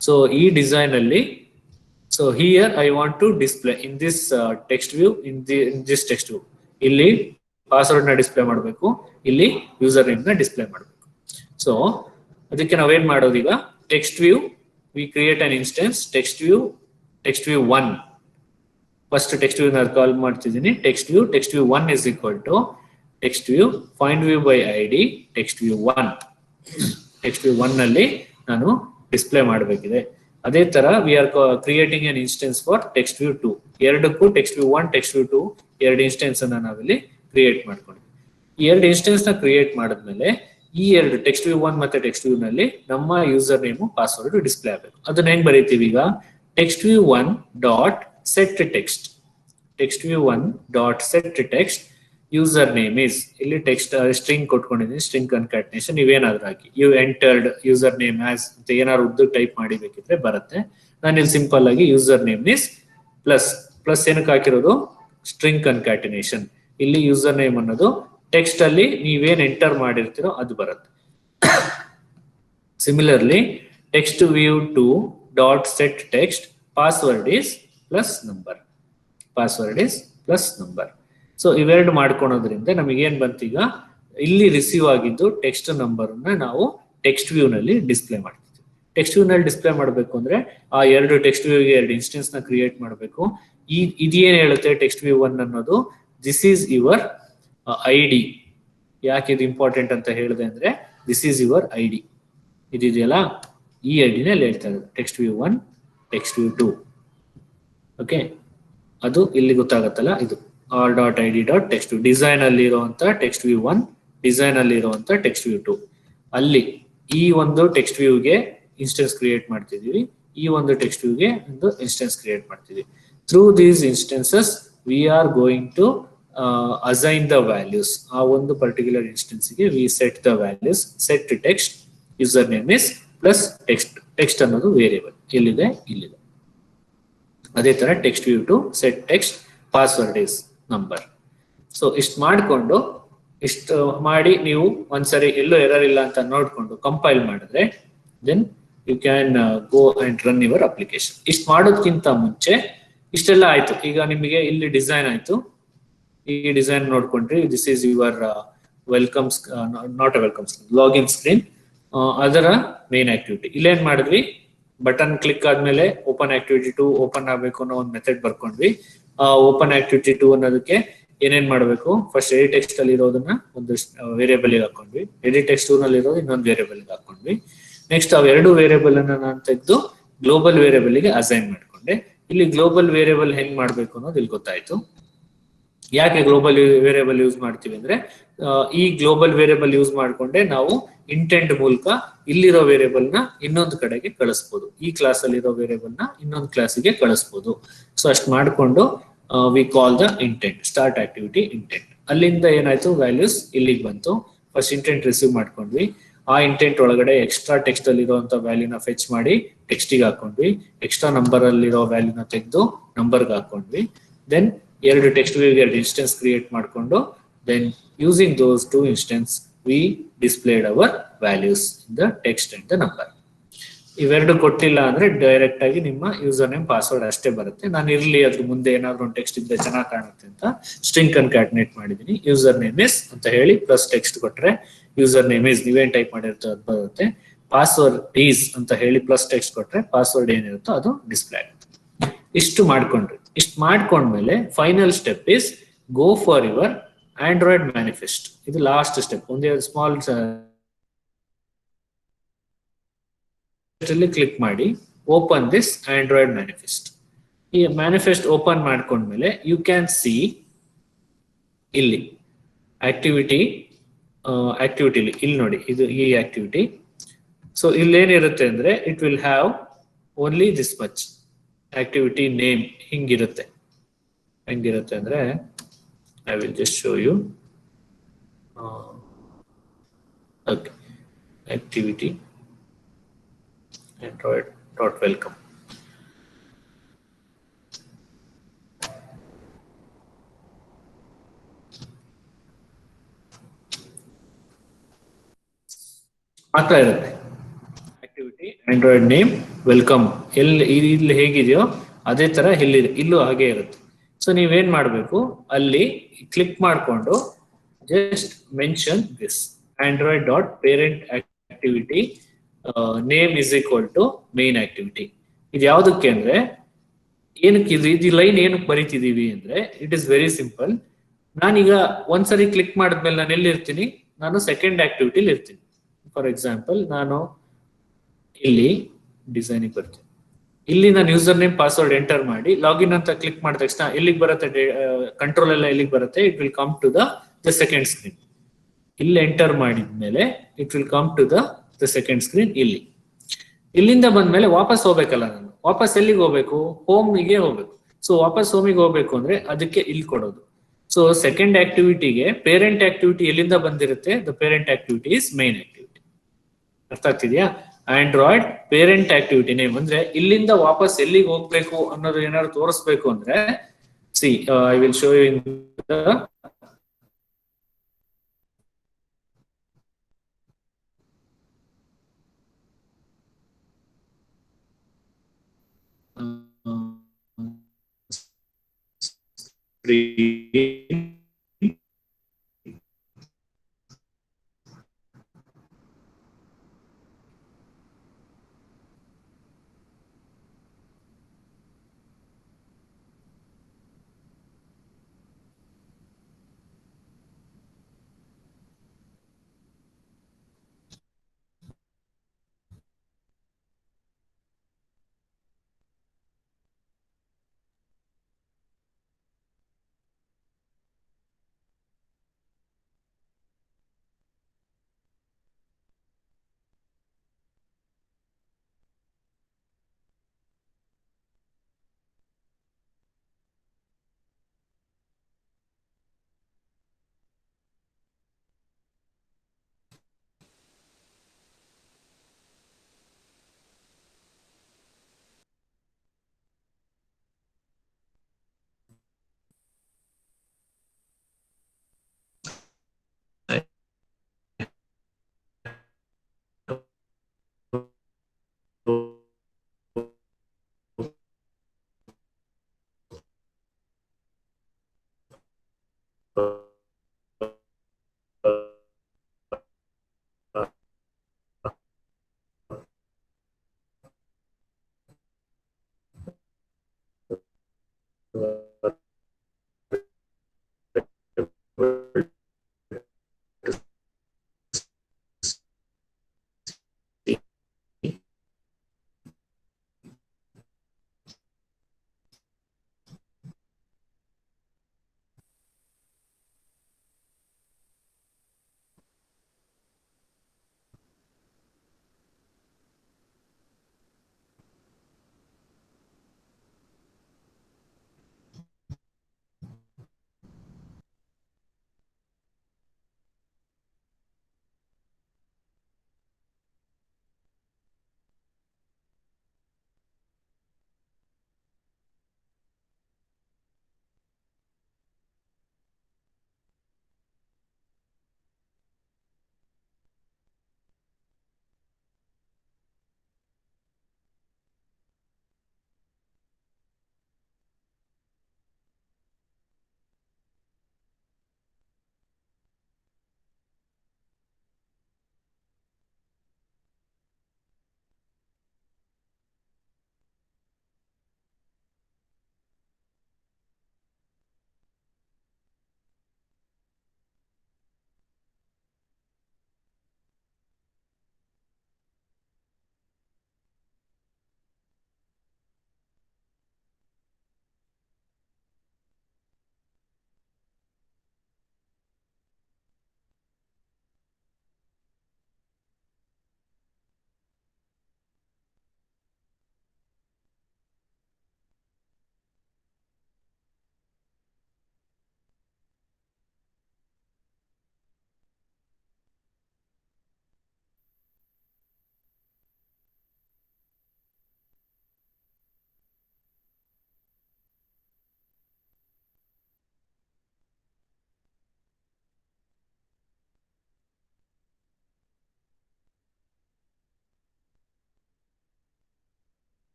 ಸೊ ಈ ಡಿಸೈನ್ ಅಲ್ಲಿ, so here I want to display in this text view, in this text view ಇಲ್ಲಿ ಪಾಸ್ವರ್ಡ್ ನ ಡಿಸ್ಪ್ಲೇ ಮಾಡಬೇಕು, ಇಲ್ಲಿ ಯೂಸರ್ ನೇಮ್ ನ ಡಿಸ್ಪ್ಲೇ ಮಾಡಬೇಕು. ಸೊ ಅದಕ್ಕೆ ನಾವೇನ್ ಮಾಡೋದು, ಈಗ text view we create an instance text view 1. First text view ನ ಕಾಲ್ ಮಾಡ್ತಿದ್ದೀನಿ. Text view 1 is equal to text view find view by ID text view 1. Text view 1 ನಲ್ಲಿ ನಾನು ಡಿಸ್ಪ್ಲೇ ಮಾಡಬೇಕಿದೆ. ಅದೇ ತರ we are creating an instance for text view 2. ಎರಡಕ್ಕೂ text view 1 text view 2 ಎರಡು instance ಅನ್ನ ನಾವಿಲ್ಲಿ ಕ್ರಿಯೇಟ್ ಮಾಡ್ಕೊಂಡಿದ್ವಿ. ಈ ಎರಡು ಇನ್ಸ್ಟೆನ್ಸ್ ನ ಕ್ರಿಯೇಟ್ ಮಾಡಿದ್ಮೇಲೆ ಈ ಎರಡು ಟೆಕ್ಸ್ಟ್ ವ್ಯೂ 1 ಮತ್ತೆ ಟೆಕ್ಸ್ಟ್ ವ್ಯೂ ನಲ್ಲಿ ನಮ್ಮ ಯೂಸರ್ ನೇಮ್ ಪಾಸ್ವರ್ಡ್ ಡಿಸ್ಪ್ಲೇ ಆಗಬೇಕು. ಅದನ್ನ ಹೆಂಗ್ ಬರೀತೀವಿ, ಈಗ text view 1 dot set text, text view 1 dot set text user name is, ಇಲ್ಲಿ ಟೆಕ್ಸ್ಟ್ ಸ್ಟ್ರಿಂಗ್ ಕೊಟ್ಕೊಂಡಿದ್ದೀನಿ, ಸ್ಟ್ರಿಂಗ್ ಕನ್ಕಾಟಿನೇಷನ್ ನೀವೇನಾದ್ರೂ ಹಾಕಿ, you entered user name as ಅಂತ ಏನಾದ್ರು ಉದ್ದು ಟೈಪ್ ಮಾಡಿ ಬೇಕಿದ್ರೆ ಬರುತ್ತೆ. ನಾನು ಇಲ್ಲಿ ಸಿಂಪಲ್ ಆಗಿ ಯೂಸರ್ ನೇಮ್ ಇಸ್ ಪ್ಲಸ್ ಏನಕ್ಕೆ ಹಾಕಿರೋದು, ಸ್ಟ್ರಿಂಗ್ ಕನ್ಕಾಟಿನೇಷನ್. ಇಲ್ಲಿ ಯೂಸರ್ ನೇಮ್ ಅನ್ನೋದು ಟೆಕ್ಸ್ಟ್ ಅಲ್ಲಿ ನೀವೇನ್ ಎಂಟರ್ ಮಾಡಿರ್ತೀರೋ ಅದು ಬರುತ್ತೆ. Similarly text view 2 dot set text password is plus number, password is plus number. So ಇವೆರಡು ಮಾಡ್ಕೊಳೋದ್ರಿಂದ ನಮಗೆ ಏನ್ ಬಂತು, ಈಗ ಇಲ್ಲಿ ರಿಸೀವ್ ಆಗಿದ್ದು ಟೆಕ್ಸ್ಟ್ ನಂಬರ್ ಅನ್ನ ನಾವು ಟೆಕ್ಸ್ಟ್ ವ್ಯೂ ನಲ್ಲಿ ಡಿಸ್ಪ್ಲೇ ಮಾಡ್ತೀವಿ. ಟೆಕ್ಸ್ಟ್ ವ್ಯೂ ನಲ್ಲಿ ಡಿಸ್ಪ್ಲೇ ಮಾಡಬೇಕು ಅಂದ್ರೆ ಆ ಎರಡು ಟೆಕ್ಸ್ಟ್ ವ್ಯೂಗೆ ಎರಡು ಇನ್ಸ್ಟೆನ್ಸ್ ನ ಕ್ರಿಯೇಟ್ ಮಾಡಬೇಕು. ಇದೇನ್ ಹೇಳುತ್ತೆ ಟೆಕ್ಸ್ಟ್ ವ್ಯೂ 1 ಅನ್ನೋದು, ದಿಸ್ ಈಸ್ ಯುವರ್ ಐಡಿ. ಯಾಕೆ ಇದು ಇಂಪಾರ್ಟೆಂಟ್ ಅಂತ ಹೇಳಿದೆ ಅಂದ್ರೆ, ದಿಸ್ ಈಸ್ ಯುವರ್ ಐಡಿ ಇದಿದೆಯಲ್ಲ, ಈ ಐಡಿನಲ್ಲಿ ಹೇಳ್ತಾ ಇರೋದು text view 1 text view 2. Okay, ಅದು ಇಲ್ಲಿ ಗೊತ್ತಾಗತ್ತಲ್ಲ, ಇದು r.id.text ಡಿಸೈನ್ ಅಲ್ಲಿ ಇರುವಂತ ಟೆಕ್ಸ್ಟ್ ವ್ಯೂ 1, ಡಿಸೈನ್ ಅಲ್ಲಿ ಇರುವಂತ ಟೆಕ್ಸ್ಟ್ ವ್ಯೂ 2. ಅಲ್ಲಿ ಈ ಒಂದು ಟೆಕ್ಸ್ಟ್ ವ್ಯೂಗೆ ಇನ್ಸ್ಟೆನ್ಸ್ ಕ್ರಿಯೇಟ್ ಮಾಡ್ತಿದೀವಿ, ಈ ಒಂದು ಟೆಕ್ಸ್ಟ್ ವ್ಯೂಗೆ ಒಂದು ಇನ್ಸ್ಟೆನ್ಸ್ ಕ್ರಿಯೇಟ್ ಮಾಡ್ತಿದೀವಿ. Through these instances we are going to assign the values. ಆ ಒಂದು ಪರ್ಟಿಕ್ಯುಲರ್ ಇನ್ಸ್ಟೆನ್ಸ್ ಗೆ we set the values. Set text user name is plus text ಅನ್ನೋದು ವೇರಿಯೇಬಲ್ ಇಲ್ಲಿದೆ. ಅದೇ ತರ text view 2 set text password is number. So ಇಷ್ಟು ಮಾಡಿ ನೀವು ಒಂದ್ಸರಿ ಎಲ್ಲೂ ಎರರ್ ಇಲ್ಲ ಅಂತ ನೋಡ್ಕೊಂಡು ಕಂಪೈಲ್ ಮಾಡಿದ್ರೆ then you can go and run your application. ಇಷ್ಟು ಮಾಡೋದಕ್ಕಿಂತ ಮುಂಚೆ ಇಷ್ಟೆಲ್ಲ ಆಯ್ತು. ಈಗ ನಿಮಗೆ ಇಲ್ಲಿ ಡಿಸೈನ್ ಆಯ್ತು, ಈ ಡಿಸೈನ್ ನೋಡ್ಕೊಂಡ್ರಿ, this is your welcome, not a welcome screen, login screen. ಅದರ ಮೇನ್ ಆಕ್ಟಿವಿಟಿ ಇಲ್ಲೇನ್ ಮಾಡಿದ್ವಿ, ಬಟನ್ ಕ್ಲಿಕ್ ಆದ್ಮೇಲೆ ಓಪನ್ ಆಕ್ಟಿವಿಟಿ 2 ಓಪನ್ ಆಗ್ಬೇಕು ಅನ್ನೋ ಒಂದು ಮೆಥಡ್ ಬರ್ಕೊಂಡ್ವಿ. ಓಪನ್ ಆಕ್ಟಿವಿಟಿ 2 ಅನ್ನೋದಕ್ಕೆ ಏನೇನ್ ಮಾಡಬೇಕು, ಫಸ್ಟ್ ಎಡಿಟ್ ಟೆಕ್ಸ್ಟ್ ಅಲ್ಲಿ ಇರೋದನ್ನ ಒಂದು ವೇರಿಯೇಬಲ್ ಹಾಕೊಂಡ್ವಿ, ಎಡಿಟ್ ಟೆಕ್ಸ್ಟ್ 2 ನಲ್ಲಿ ಇರೋದು ಇನ್ನೊಂದು ವೇರಿಯೇಬಲ್ ಹಾಕೊಂಡ್ವಿ. ನೆಕ್ಸ್ಟ್ ಅವೆರಡು ವೇರಿಯೇಬಲ್ ಅನ್ನ ನಾನು ತೆಗೆದು ಗ್ಲೋಬಲ್ ವೇರಿಯೇಬಲ್ ಗೆ ಅಸೈನ್ ಮಾಡ್ಕೊಂಡೆ. ಇಲ್ಲಿ ಗ್ಲೋಬಲ್ ವೇರಿಯೇಬಲ್ ಹೆಂಗ್ ಮಾಡ್ಬೇಕು ಅನ್ನೋದು ಇಲ್ಲಿ ಗೊತ್ತಾಯ್ತು. ಯಾಕೆ ಗ್ಲೋಬಲ್ ವೇರಿಯೇಬಲ್ ಯೂಸ್ ಮಾಡ್ತೀವಿ ಅಂದ್ರೆ, ಈ ಗ್ಲೋಬಲ್ ವೇರಿಯೇಬಲ್ ಯೂಸ್ ಮಾಡ್ಕೊಂಡೆ ನಾವು ಇಂಟೆಂಟ್ ಮೂಲಕ ಇಲ್ಲಿರೋ ವೇರಿಯೇಬಲ್ ನ ಇನ್ನೊಂದು ಕಡೆಗೆ ಕಳಿಸ್ಬೋದು, ಈ ಕ್ಲಾಸ್ ಅಲ್ಲಿ ಇರೋ ವೇರಿಯೇಬಲ್ ನ ಇನ್ನೊಂದು ಕ್ಲಾಸಿಗೆ ಕಳಿಸ್ಬೋದು. ಸೊ ಅಷ್ಟು ಮಾಡ್ಕೊಂಡು we call the intent, start activity intent. ಅಲ್ಲಿಂದ ಏನಾಯ್ತು, ವ್ಯಾಲ್ಯೂಸ್ ಇಲ್ಲಿಗೆ ಬಂತು. ಫಸ್ಟ್ ಇಂಟೆಂಟ್ ರಿಸೀವ್ ಮಾಡ್ಕೊಂಡ್ವಿ, ಆ ಇಂಟೆಂಟ್ ಒಳಗಡೆ ಎಕ್ಸ್ಟ್ರಾ ಟೆಕ್ಸ್ಟ್ ಅಲ್ಲಿ ಇರುವಂತ ವ್ಯಾಲ್ಯೂನ ಫೆಚ್ ಮಾಡಿ ಟೆಕ್ಸ್ಟಿಗೆ ಹಾಕೊಂಡ್ವಿ, ಎಕ್ಸ್ಟ್ರಾ ನಂಬರ್ ಅಲ್ಲಿರೋ ವ್ಯಾಲ್ಯೂನ ತೆಗೆದು ನಂಬರ್ಗೆ ಹಾಕೊಂಡ್ವಿ. ದೆನ್ ಎರಡು ಟೆಕ್ಸ್ಟ್ ವ್ಯೂಗೆ ಎರಡು ಇನ್ಸ್ಟೆನ್ಸ್ ಕ್ರಿಯೇಟ್ ಮಾಡ್ಕೊಂಡು then using those 2 instance we displayed our values in the text and the number. ಇವೆರಡು ಕೊಟ್ಟಿಲ್ಲ ಅಂದ್ರೆ ಡೈರೆಕ್ಟ್ ಆಗಿ ನಿಮ್ಮ ಯೂಸರ್ ನೇಮ್ ಪಾಸ್ವರ್ಡ್ ಅಷ್ಟೇ ಬರುತ್ತೆ. ನಾನು ಇರ್ಲಿ ಅದ್ರ ಮುಂದೆ ಏನಾದ್ರು ಒಂದು ಟೆಕ್ಸ್ಟ್ ಇದ್ರೆ ಚೆನ್ನಾಗಿ ಕಾಣುತ್ತೆ ಅಂತ ಸ್ಟ್ರಿಂಗ್ ಕನ್ಕಾಟಿನೇಟ್ ಮಾಡಿದೀನಿ. ಯೂಸರ್ ನೇಮ್ ಇಸ್ ಅಂತ ಹೇಳಿ ಪ್ಲಸ್ ಟೆಕ್ಸ್ಟ್ ಕೊಟ್ರೆ ಯೂಸರ್ ನೇಮ್ ಇಸ್ ನೀವೇನ್ ಟೈಪ್ ಮಾಡಿರ್ತೋ ಅದು ಬರುತ್ತೆ. ಪಾಸ್ವರ್ಡ್ ಈಸ್ ಅಂತ ಹೇಳಿ ಪ್ಲಸ್ ಟೆಕ್ಸ್ಟ್ ಕೊಟ್ರೆ ಪಾಸ್ವರ್ಡ್ ಏನಿರುತ್ತೋ ಅದು ಡಿಸ್ಪ್ಲೇ ಆಗುತ್ತೆ. ಇಷ್ಟು ಮಾಡ್ಕೊಂಡ್ರಿ. ಇಷ್ಟು ಮಾಡ್ಕೊಂಡ್ಮೇಲೆ final step is go for your android manifest. ಇದು ಲಾಸ್ಟ್ ಸ್ಟೆಪ್. ಒಂದೇ ಸ್ಮಾಲ್ ಕ್ಲಿಕ್ ಮಾಡಿ ಓಪನ್ ದಿಸ್ ಆಂಡ್ರಾಯ್ಡ್ ಮ್ಯಾನಿಫೆಸ್ಟ್. ಈ ಮ್ಯಾನಿಫೆಸ್ಟ್ ಓಪನ್ ಮಾಡ್ಕೊಂಡ್ಮೇಲೆ ಯು ಕ್ಯಾನ್ ಸಿ ಇಲ್ಲಿ ಆಕ್ಟಿವಿಟಿ ಇಲ್ಲಿ ನೋಡಿ, ಇದು ಈ ಆಕ್ಟಿವಿಟಿ. ಸೊ ಇಲ್ಲೇನಿರುತ್ತೆ ಅಂದ್ರೆ it will have only this much. Activity name ಹಿಂಗಿರುತ್ತೆ. ಹೆಂಗಿರುತ್ತೆ ಅಂದ್ರೆ I will just show you. Okay, activity android dot welcome. ಆಗ್ತಾ ಇರುತ್ತೆ ಆಕ್ಟಿವಿಟಿ ಆಂಡ್ರಾಯ್ಡ್ ನೇಮ್ ವೆಲ್ಕಮ್. ಇಲ್ಲಿ ಹೇಗಿದೆಯೋ ಅದೇ ತರ ಇಲ್ಲೂ ಹಾಗೆ ಇರುತ್ತೆ. ಸೊ ನೀವೇನ್ ಮಾಡಬೇಕು, ಅಲ್ಲಿ ಕ್ಲಿಕ್ ಮಾಡಿಕೊಂಡು just mention this Android dot parent activity name is equal to main activity. ಇದು ಯಾವುದಕ್ಕೆ ಅಂದ್ರೆ, ಏನಕ್ಕೆ ಇದು ಲೈನ್ ಏನಕ್ಕೆ ಬರೀತಿದೀವಿ ಅಂದ್ರೆ, ಇಟ್ ಇಸ್ ವೆರಿ ಸಿಂಪಲ್. ನಾನೀಗ ಒಂದ್ಸರಿ ಕ್ಲಿಕ್ ಮಾಡಿದ್ಮೇಲೆ ನಾನು ಎಲ್ಲಿರ್ತೀನಿ, ನಾನು ಸೆಕೆಂಡ್ ಆಕ್ಟಿವಿಟಿಲಿ ಇರ್ತೀನಿ. ಫಾರ್ ಎಕ್ಸಾಂಪಲ್, ನಾನು ಇಲ್ಲಿ ಡಿಸೈನಿಗೆ ಬರ್ತೀನಿ. ಇಲ್ಲಿ ನಾನು ಯೂಸರ್ ನೇಮ್ ಪಾಸ್ವರ್ಡ್ ಎಂಟರ್ ಮಾಡಿ ಲಾಗಿನ್ ಅಂತ ಕ್ಲಿಕ್ ಮಾಡಿದ ತಕ್ಷಣ ಎಲ್ಲಿಗೆ ಬರುತ್ತೆ, ಕಂಟ್ರೋಲ್ ಎಲ್ಲ ಎಲ್ಲಿಗೆ ಬರುತ್ತೆ, it will come to the second screen. ಇಲ್ಲಿ ಎಂಟರ್ ಮಾಡಿದ್ಮೇಲೆ it will come to the second screen. ಇಲ್ಲಿಂದ ಬಂದ್ಮೇಲೆ ವಾಪಸ್ ಹೋಗ್ಬೇಕಲ್ಲ, ನಾನು ವಾಪಸ್ ಎಲ್ಲಿಗೆ ಹೋಗ್ಬೇಕು, ಹೋಮಿಗೆ ಹೋಗ್ಬೇಕು. ಸೊ ವಾಪಸ್ ಹೋಮಿಗೆ ಹೋಗ್ಬೇಕು ಅಂದ್ರೆ ಅದಕ್ಕೆ ಇಲ್ಲಿ ಕೊಡೋದು. ಸೊ ಸೆಕೆಂಡ್ ಆಕ್ಟಿವಿಟಿಗೆ ಪೇರೆಂಟ್ ಆಕ್ಟಿವಿಟಿ ಎಲ್ಲಿಂದ ಬಂದಿರುತ್ತೆ, the parent activity is main activity. ಅರ್ಥ ಆಗ್ತಿದ್ಯಾ? ಆಂಡ್ರಾಯ್ಡ್ ಪೇರೆಂಟ್ ಆಕ್ಟಿವಿಟಿ ನೇಮ್ ಅಂದ್ರೆ ಇಲ್ಲಿಂದ ವಾಪಸ್ ಎಲ್ಲಿಗೆ ಹೋಗ್ಬೇಕು ಅನ್ನೋದು ಏನಾದ್ರು ತೋರಿಸ್ಬೇಕು ಅಂದ್ರೆ, see I will show you in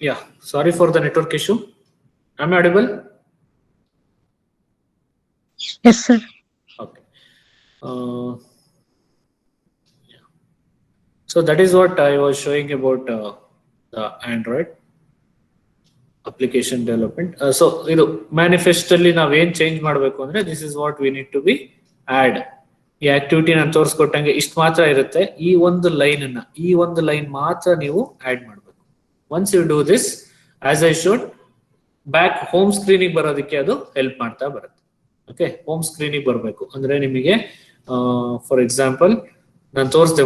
Yeah, sorry for the network issue. Am I audible? Yes, sir. Okay. Yeah. So that is what I was showing about the Android application development. So ಇದು manifest ಅಲ್ಲಿ ನಾವು ಏನ್ change ಮಾಡಬೇಕು ಅಂದ್ರೆ this is what we need to be add. ಈ activity ನಾನು ತೋರಿಸ್ಕೊಟ್ಟಂಗೆ ಇಷ್ಟು ಮಾತ್ರ ಇರುತ್ತೆ. ಈ ಒಂದು ಲೈನ್ ಮಾತ್ರ ನೀವು ಆಡ್ ಮಾಡಬೇಕು. Once you do this as I should back home ಸ್ಕ್ರೀನಿಗೆ ಬರೋದಕ್ಕೆ ಅದು ಹೆಲ್ಪ್ ಮಾಡ್ತಾ ಬರುತ್ತೆ. ಓಕೆ, ಹೋಮ್ ಸ್ಕ್ರೀನಿಗೆ ಬರಬೇಕು ಅಂದ್ರೆ ನಿಮಗೆ ಫಾರ್ ಎಕ್ಸಾಂಪಲ್ ನಾನು ತೋರಿಸ್ದೆ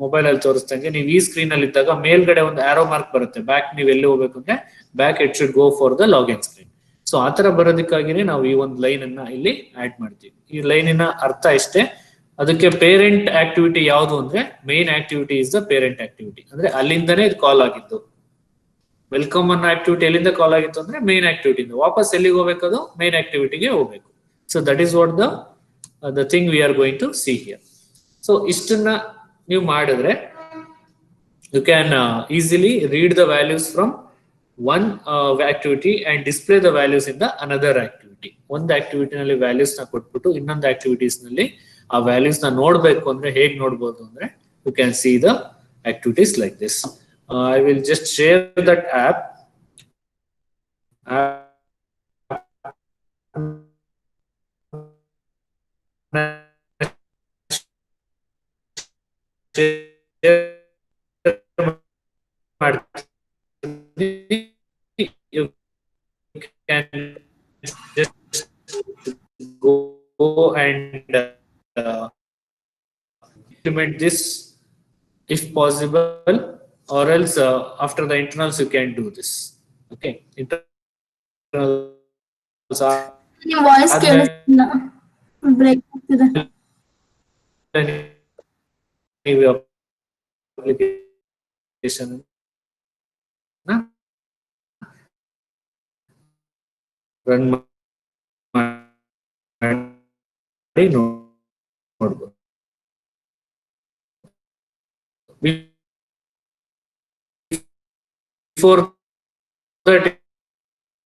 ಮೊಬೈಲ್ ಅಲ್ಲಿ ತೋರಿಸ್ದಂಗೆ ನೀವು ಈ ಸ್ಕ್ರೀನ್ ಅಲ್ಲಿ ಇದ್ದಾಗ ಮೇಲ್ಗಡೆ ಒಂದು ಆರೋ ಮಾರ್ಕ್ ಬರುತ್ತೆ. ಬ್ಯಾಕ್ ನೀವು ಎಲ್ಲಿ ಹೋಗ್ಬೇಕು ಅಂದ್ರೆ back it should go for the login screen. So ಆತರ ಬರೋದಕ್ಕಾಗಿನೇ ನಾವು ಈ ಒಂದು ಲೈನ್ ಅನ್ನ ಇಲ್ಲಿ ಆಡ್ ಮಾಡ್ತೀವಿ. ಈ ಲೈನಿನ ಅರ್ಥ ಇಷ್ಟೇ. ಅದಕ್ಕೆ ಪೇರೆಂಟ್ ಆಕ್ಟಿವಿಟಿ ಯಾವುದು ಅಂದ್ರೆ main activity is the parent activity. ಅಂದ್ರೆ ಅಲ್ಲಿಂದನೇ ಇದು ಕಾಲ್ ಆಗಿದ್ದು. ವೆಲ್ಕಮ್ ಅನ್ನೋ ಆಕ್ಟಿವಿಟಿ ಎಲ್ಲಿಂದ ಕಾಲ್ ಆಗಿತ್ತು ಅಂದ್ರೆ ಮೇನ್ ಆಕ್ಟಿವಿಟಿ. ವಾಪಸ್ ಎಲ್ಲಿಗೆ ಹೋಗ್ಬೇಕದು ಮೇನ್ ಆಕ್ಟಿವಿಟಿಗೆ ಹೋಗ್ಬೇಕು. So that is what the thing we are going to see here. So ಇಷ್ಟನ್ನ ನೀವು ಮಾಡಿದ್ರೆ you can easily read the values from one activity and display the values in the another activity. ಒಂದು activity ನಲ್ಲಿ values ನ ಕೊಟ್ಬಿಟ್ಟು ಇನ್ನೊಂದು activities ನಲ್ಲಿ ಆ ವ್ಯಾಲ್ಯೂಸ್ ನ ನೋಡ್ಬೇಕು ಅಂದ್ರೆ ಹೇಗ್ ನೋಡ್ಬೋದು ಅಂದ್ರೆ you can see the activities like this. I will just share that app. You can just go and implement this if possible, or else after the internals you can do this. Okay, internals are ನಿಮ್ voice ಕೇಳಿಸ್ತಿಲ್ಲ, break ಆಗ್ತಿದೆ. ನೀವು application run ಮಾಡಿ ನೋಡ್ಬೋದು. Before that,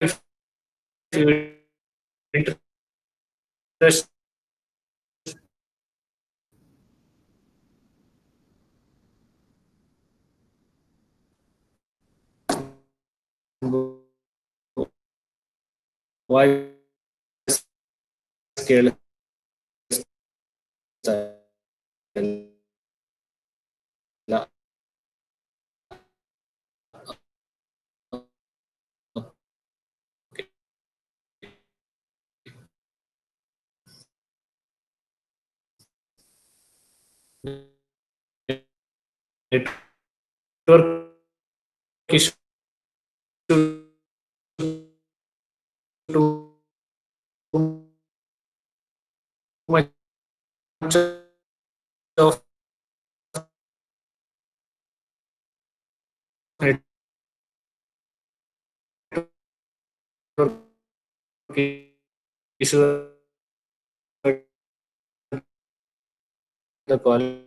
if you interest voice scale network issue too much of network issue the college.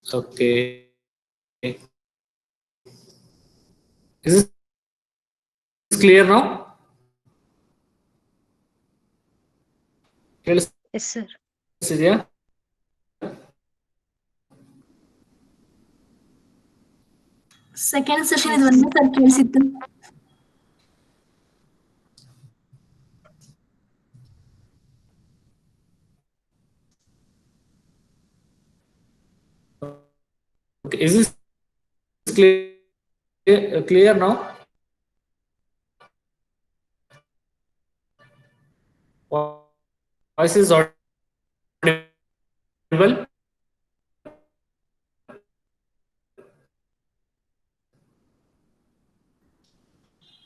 Okay. Is this clear now? Yes, sir. ಕೇಳಿಸ್ತಿದ್ಯಾ? Second session ಇದು ಒಂದೇ sir ಕೇಳಿಸಿತ್ತು. Okay. Is this clear now? Voice is audible?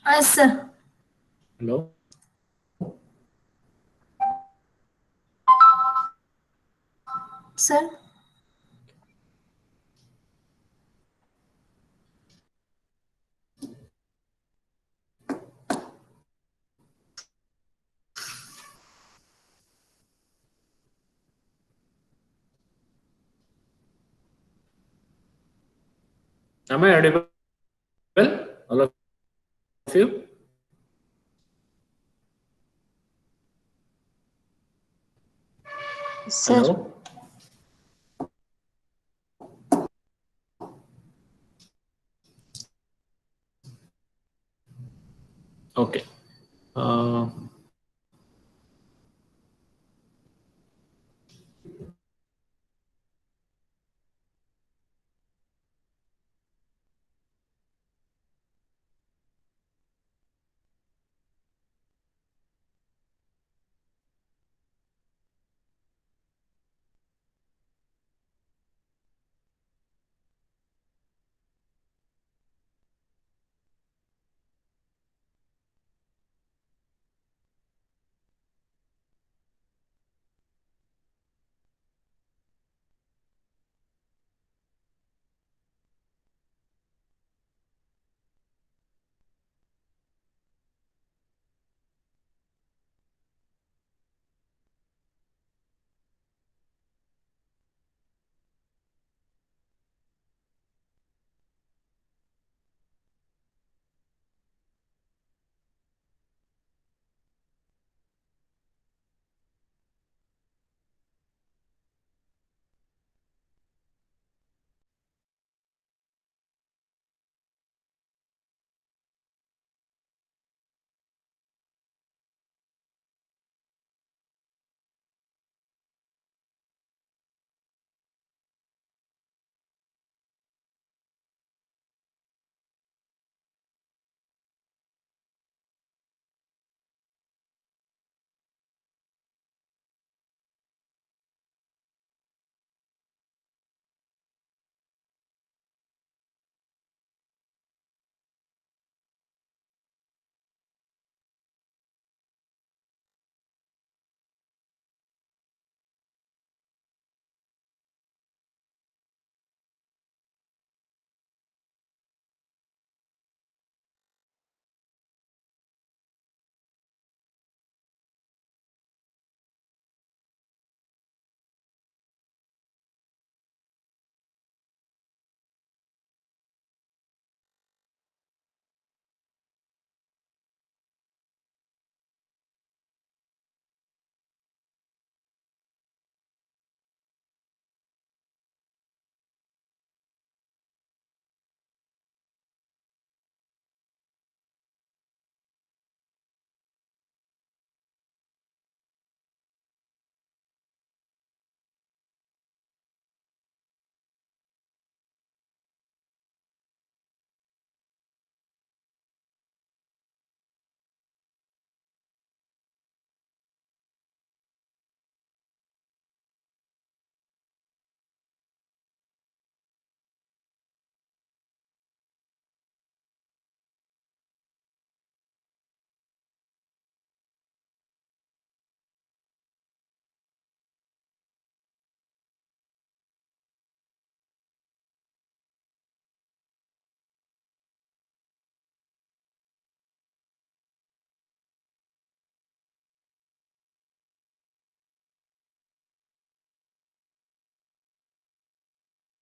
Yes sir. Hello? Sir Am I audible? All of you? Sir. Hello? Okay.